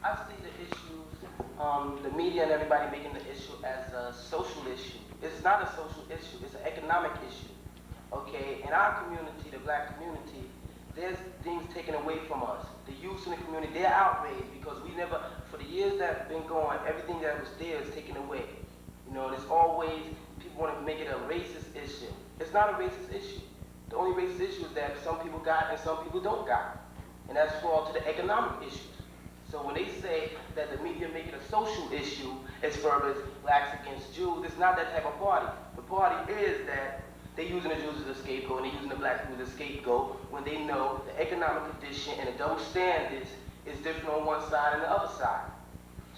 I see the issues, the media and everybody making the issue as a social issue. It's not a social issue, it's an economic issue. Okay, in our community, the black community, there's things taken away from us. The youth in the community, they're outraged because we never, for the years that have been going, everything that was there is taken away. You know, and it's always, people want to make it a racist issue. It's not a racist issue. The only racist issue is that some people got and some people don't got. And that's for to the economic issues. So when they say that the media make it a social issue as far as blacks against Jews, it's not that type of party. The party is that they're using the Jews as a scapegoat and they're using the black people as a scapegoat when they know the economic condition and the double standards is different on one side and the other side.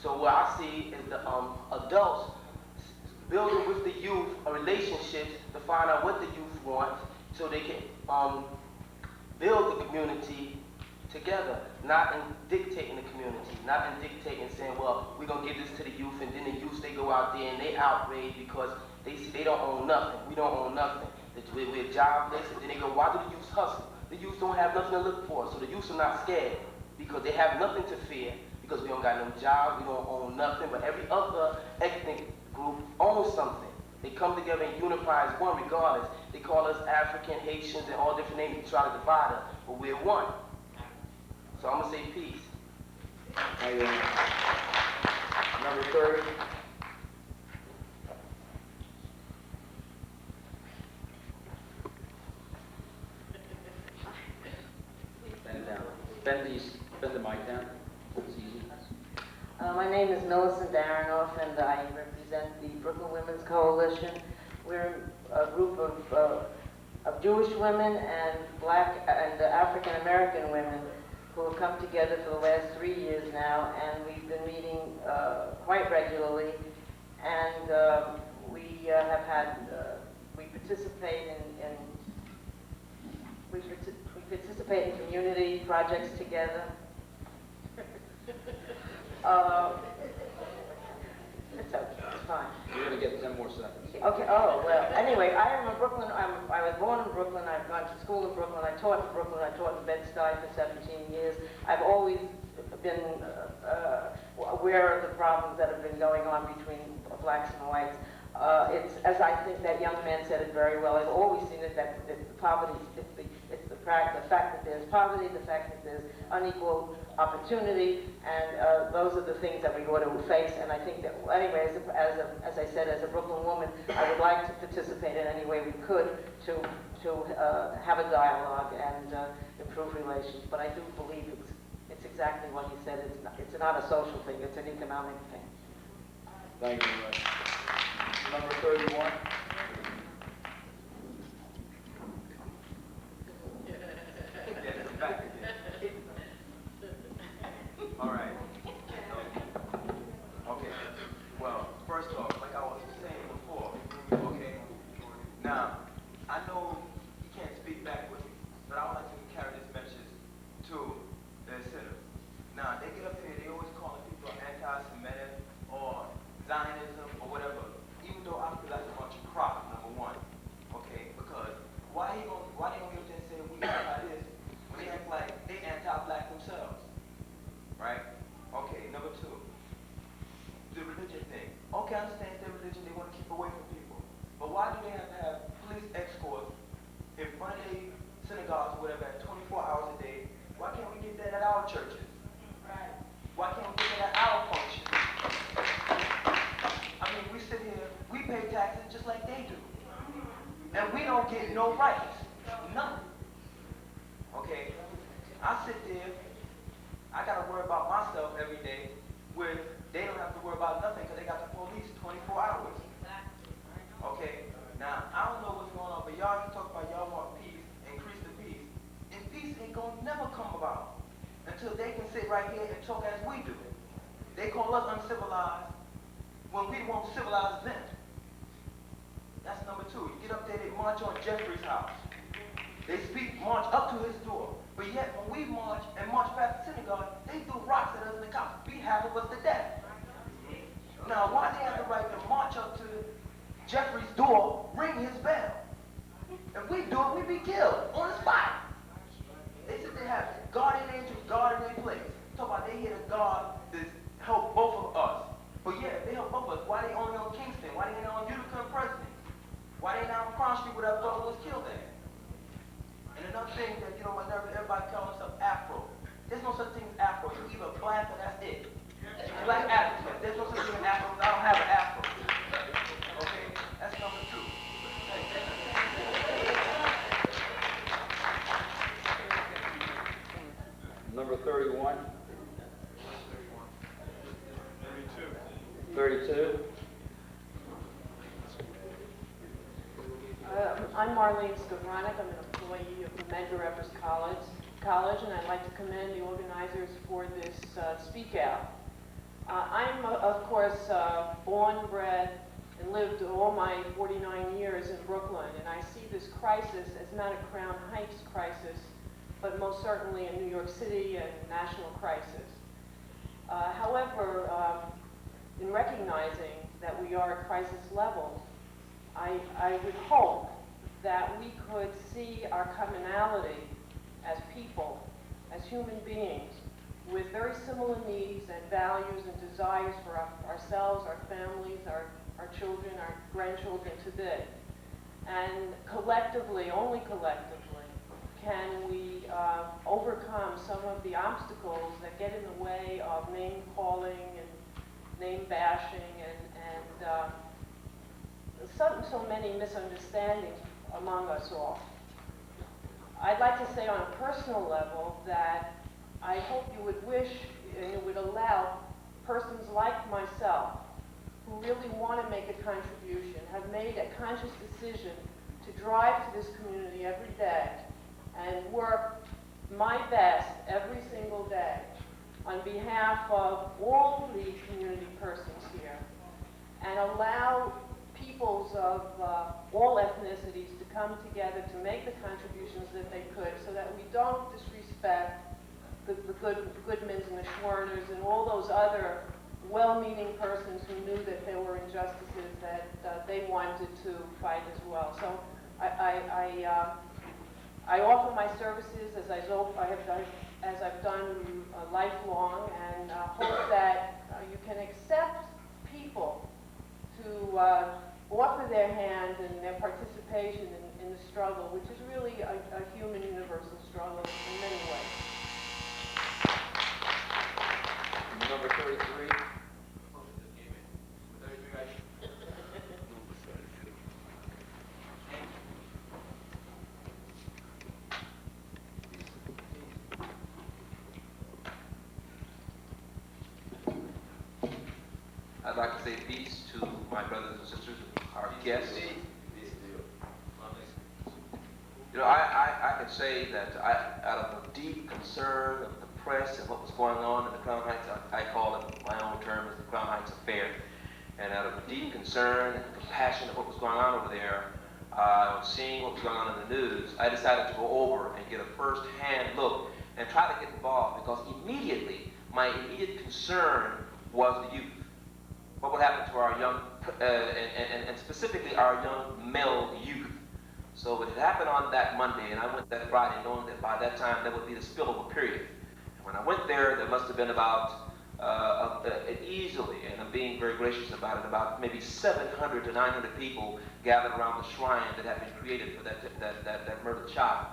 So what I see is the adults building with the youth a relationship to find out what the youth want so they can build the community together, not in dictating the community, not in dictating saying, well, we're going to give this to the youth, and then the youth, they go out there and they outraged because they see they don't own nothing. We don't own nothing. We're jobless, and then they go, why do the youth hustle? The youth don't have nothing to look for, so the youth are not scared because they have nothing to fear because we don't got no jobs, we don't own nothing, but every other ethnic group owns something. They come together and unify as one regardless. They call us African, Haitians, and all different names to try to divide us, but we're one. So I'm gonna say peace. Thank you. Number 30. Bend it down. Bend the mic down. It's easy. My name is Millicent Daranoff, and I represent the Brooklyn Women's Coalition. We're a group of Jewish women and Black and African American women who have come together for the last 3 years now, and we've been meeting quite regularly. And we have had, we participate we participate in community projects together. It's okay, it's fine. You're going to get 10 more seconds. Okay, oh, well, anyway, I am a Brooklyn, I was born in Brooklyn, I've gone to school in Brooklyn, I taught in Brooklyn, I taught in Bed-Stuy for 17 years. I've always been aware of the problems that have been going on between blacks and whites. It's, as I think that young man said it very well, I've always seen it that the poverty, it's the fact that there's poverty, the fact that there's unequal opportunity, and those are the things that we ought to face. And I think that, anyway, as I said, as a Brooklyn woman, I would like to participate in any way we could to have a dialogue and improve relations. But I do believe it's exactly what he said. It's not a social thing, it's an economic thing. Thank you very much. Number 31. All right. Okay. Well, first off, like I was saying before, okay, now, I know you can't speak back with me, but I would like to carry this message to the sinners. Now, they get up here, they always calling people anti-Semitic or Zionism or whatever, even though I feel that's a bunch of crap, number one, okay, because why they gonna get up there and say we anti-this when they act like they anti-black themselves? Right? Okay, number two, the religion thing. Okay, I understand their religion, they want to keep away from people. But why do they have to have police escorts in front of their synagogues or whatever at 24 hours a day? Why can't we get that at our churches? Right. Why can't we get that at our functions? I mean, we sit here, we pay taxes just like they do. And we don't get no rights. None. Okay? I sit there, I gotta worry about myself every day, where they don't have to worry about nothing because they got the police 24 hours. Okay, now I don't know what's going on, but y'all talk about y'all want peace, increase the peace, and peace ain't gonna never come about until they can sit right here and talk as we do. They call us uncivilized when we won't civilize them. That's number two. You get up there, they march on Jeffrey's house. They march up to his door. But yet, when we march and march past the synagogue, they threw rocks at us and the cops beat half of us to death. Now, why they have the right to march up to Jeffrey's door, ring his bell? If we do it, we be killed on the spot. They said they have guardian angels guarding their place. Talk about they here to guard this, help both of us. But yeah, they help both of us. Why they only on Kingston? Why they ain't on Utica and President? Why they not on Crown Street where that brother was killed at? And another thing that get on my nerves, everybody calling themselves Afro. There's no such thing as Afro. You're either black or that's it. Black African. There's no such thing as Afro. I don't have an Afro. Okay? That's number two. Number 31. 32. I'm Marlene Skowronek. I'm an employee of the Medgar Evers College, and I'd like to commend the organizers for this Speak Out. I'm, of course, born, bred, and lived all my 49 years in Brooklyn, and I see this crisis as not a Crown Heights crisis, but most certainly a New York City and national crisis. However, in recognizing that we are at crisis level, I would hope that we could see our commonality as people, as human beings, with very similar needs and values and desires for ourselves, our families, our children, our grandchildren today. And collectively, only collectively, can we overcome some of the obstacles that get in the way of name calling and name bashing and so many misunderstandings among us all. I'd like to say on a personal level that I hope you would wish and you would allow persons like myself who really want to make a contribution, have made a conscious decision to drive to this community every day and work my best every single day on behalf of all the community persons here and allow peoples of all ethnicities to come together to make the contributions that they could so that we don't disrespect the Goodmans and the Schwerners and all those other well-meaning persons who knew that there were injustices that they wanted to fight as well. So I offer my services as I've done lifelong, and hope that you can accept people to offer their hand and their participation in the struggle, which is really a human universal struggle in many ways. Number 33. I'd like to say peace to my brothers and sisters, our guests. You know, I can say that out of a deep concern of the press and what was going on in the Crown Heights, I call it, my own term is the Crown Heights affair. And out of a deep concern and compassion of what was going on over there, seeing what was going on in the news, I decided to go over and get a first-hand look and try to get involved, because immediately, my immediate concern was the youth. What would happen to our young, and specifically our young male youth. So it happened on that Monday, and I went that Friday knowing that by that time there would be the spillover period. And when I went there must have been about, easily, and I'm being very gracious about it, about maybe 700 to 900 people gathered around the shrine that had been created for that murdered child.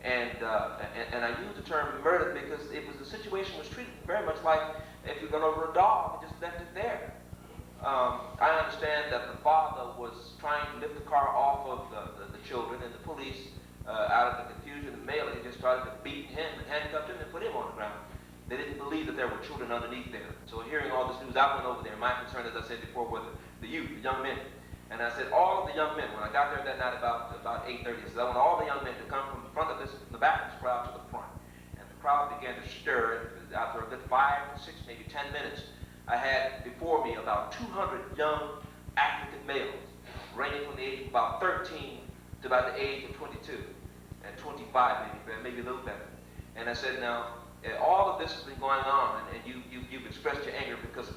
And I use the term murdered because it was a situation was treated very much like if you'd gone over a dog and just left it there. I understand that the father was trying to lift the car off of the children, and the police, out of the confusion and melee, just started to beat him and handcuffed him and put him on the ground. They didn't believe that there were children underneath there. So hearing all this news, I went over there. My concern, as I said before, was the youth, the young men. And I said, all of the young men, when I got there that night about 8:30, I said, I want all the young men to come from the front of this, from the back of this crowd to the front. And the crowd began to stir. After a good 5 to 6, maybe 10 minutes, I had before me about 200 young African males, ranging from the age of about 13 to about the age of 22, and 25 maybe a little better. And I said, now, all of this has been going on, and you've expressed your anger because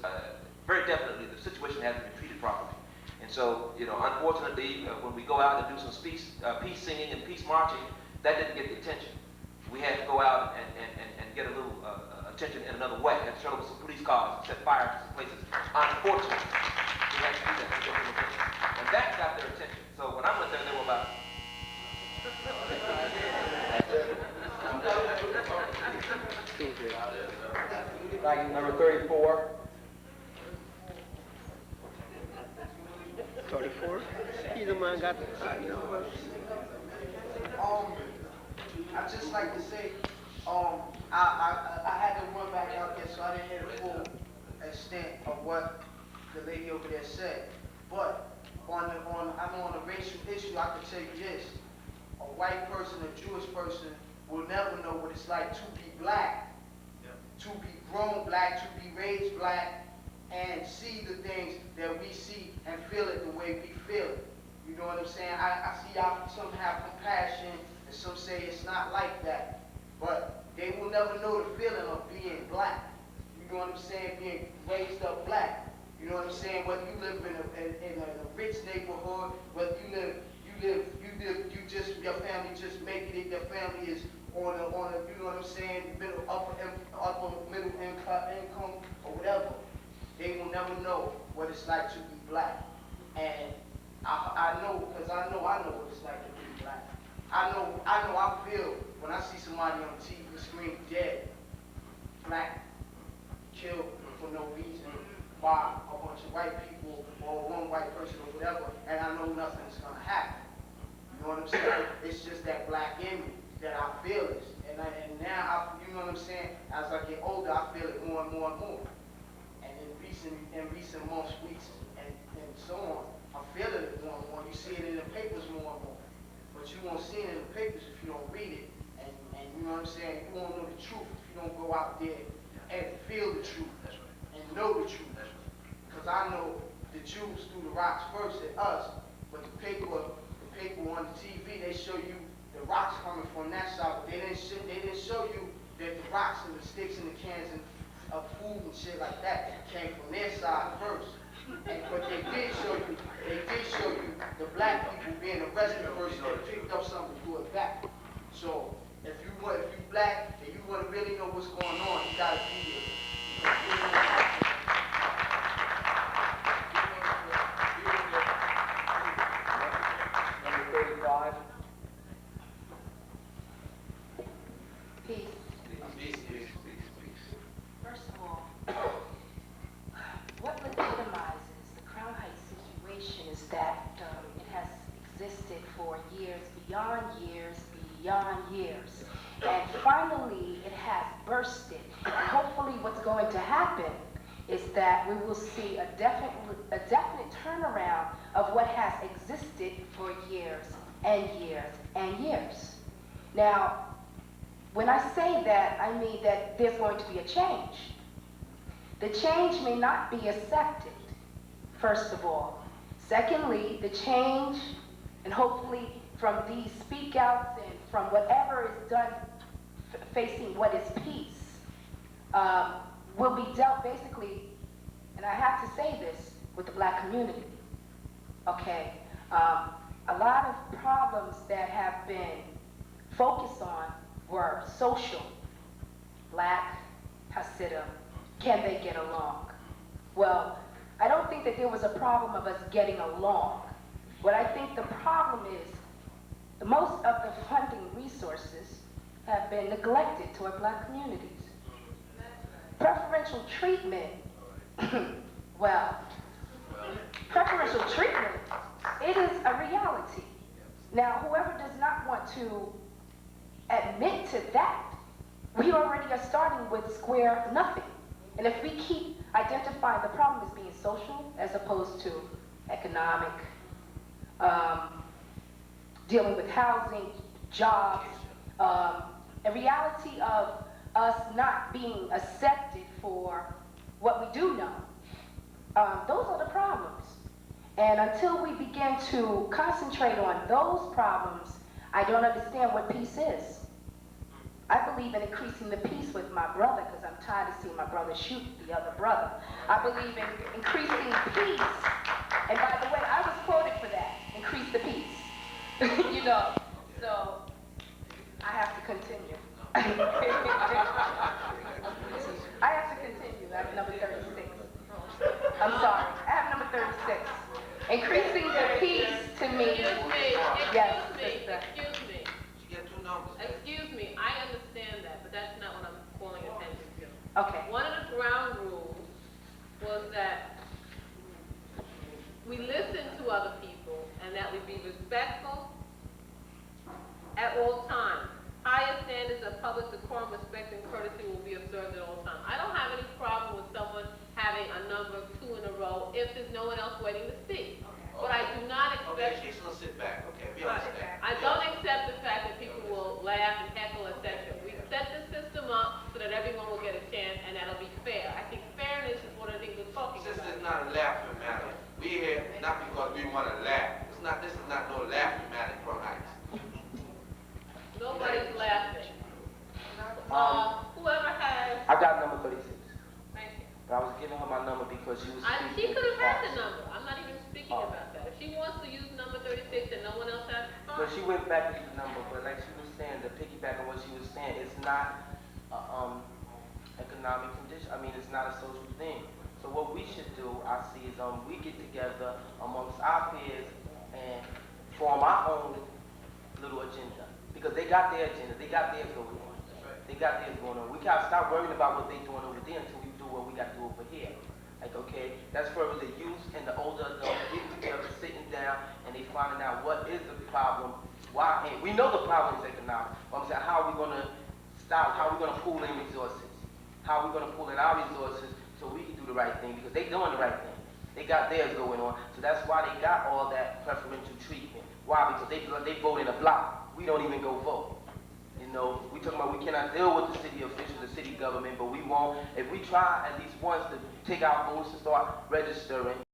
very definitely the situation hasn't been treated properly. And so, you know, unfortunately, when we go out and do some peace singing and peace marching, that didn't get the attention. We had to go out and get a little attention in another way. We had to turn over some police cars and set fire to some places. Unfortunately, we had to do that to get their attention. And that got their attention. So when I went there, there were about... Like number 34. 34? Either man got the I'd just like to say, I had to run back out there, so I didn't hear the full extent of what the lady over there said. But on a racial issue, I can tell you this: a white person, a Jewish person, will never know what it's like to be black, to be grown black, to be raised black, and see the things that we see and feel it the way we feel it. You know what I'm saying? I see some have compassion, and some say it's not like that. But they will never know the feeling of being black. You know what I'm saying? Being raised up black. You know what I'm saying? Whether you live in a rich neighborhood, whether your family just making it, your family is on a, you know what I'm saying, upper middle income or whatever. They will never know what it's like to be black. And I know, because I know what it's like to be black. I feel when I see somebody on TV screen dead, black, killed for no reason by a bunch of white people or one white person or whatever, and I know nothing's gonna happen. You know what I'm saying? It's just that black in me that I feel it. And now, you know what I'm saying? As I get older, I feel it more and more and more. And in recent months, weeks, and so on, I'm feeling it more and more. You see it in the papers more and more. But you won't see it in the papers if you don't read it. And you know what I'm saying? You won't know the truth if you don't go out there and feel the truth and know the truth. Because I know the Jews threw the rocks first at us, but the paper on the TV, they show you the rocks coming from that side, but they didn't show you that the rocks and the sticks and the cans of food and shit like that came from their side first. But they did show you the black people being arrested first, and they picked up something to do it back. So if you black and you want to really know what's going on, you gotta be there. First of all, what legitimizes the Crown Heights situation is that it has existed for years, beyond years, beyond years. And finally, it has bursted. And hopefully what's going to happen is that we will see a definite turnaround of what has existed for years and years and years. Now, when I say that, I mean that there's going to be a change. The change may not be accepted, first of all. Secondly, the change, and hopefully from these speak outs and from whatever is done facing what is peace, will be dealt basically, and I have to say this, with the black community. Okay, a lot of problems that have been focused on were social. Black, Hasidim, can they get along? Well, I don't think that there was a problem of us getting along. What I think the problem is, most of the funding resources have been neglected toward black communities. Preferential treatment, well, preferential treatment, it is a reality. Now, whoever does not want to admit to that, we already are starting with square nothing. And if we keep identifying the problem as being social as opposed to economic, dealing with housing, jobs, a reality of us not being accepted for what we do know, those are the problems. And until we begin to concentrate on those problems, I don't understand what peace is. I believe in increasing the peace with my brother because I'm tired of seeing my brother shoot the other brother. I believe in increasing peace. And by the way, I was quoted for that, increase the peace. You know, so I have to continue. I have to continue. I have number 36. I'm sorry. I have number 36. Increasing the peace to me. Yes, sister. Excuse me, I understand that, but that's not what I'm calling attention to. Okay. One of the ground rules was that we listen to other people and that we be respectful at all times. Higher standards of public decorum, respect, and courtesy will be observed at all times. I don't have any problem with someone having a number 2 in a row if there's no one else waiting to speak. But I do not expect... Okay, she's gonna sit back, okay, we understand. I don't accept the fact that people will laugh and heckle, etc. We set the system up so that everyone will get a chance and that'll be fair. I think fairness is one of the things we're talking about. This is not a laughing matter. We here not because we want to laugh. This is not no laughing matter in Crown Heights. Nobody's laughing. Whoever has... I got number 36. Thank you. But I was giving her my number because she was She could have had the number. I'm not even speaking about that. If she wants to use number 36 and no one else has, fine. But she went back to the number, but like she was saying, to piggyback on what she was saying, it's not economic condition. I mean, it's not a social thing. So what we should do, I see, is we get together amongst our peers form our own little agenda. Because they got their agenda, they got theirs going on. They got theirs going on. We gotta stop worrying about what they doing over there until we do what we gotta do over here. Like, okay, that's where the youth and the older adults getting together, sitting down, and they finding out what is the problem. Why? And we know the problem is economic. But I'm saying, how are we gonna stop? How are we gonna pool in resources? How are we gonna pool in our resources so we can do the right thing? Because they doing the right thing. They got theirs going on. So that's why they got all that preferential treatment. Why? Because they vote in a block. We don't even go vote. You know, we talking about we cannot deal with the city officials, the city government, but we won't. If we try at least once to take our votes and start registering,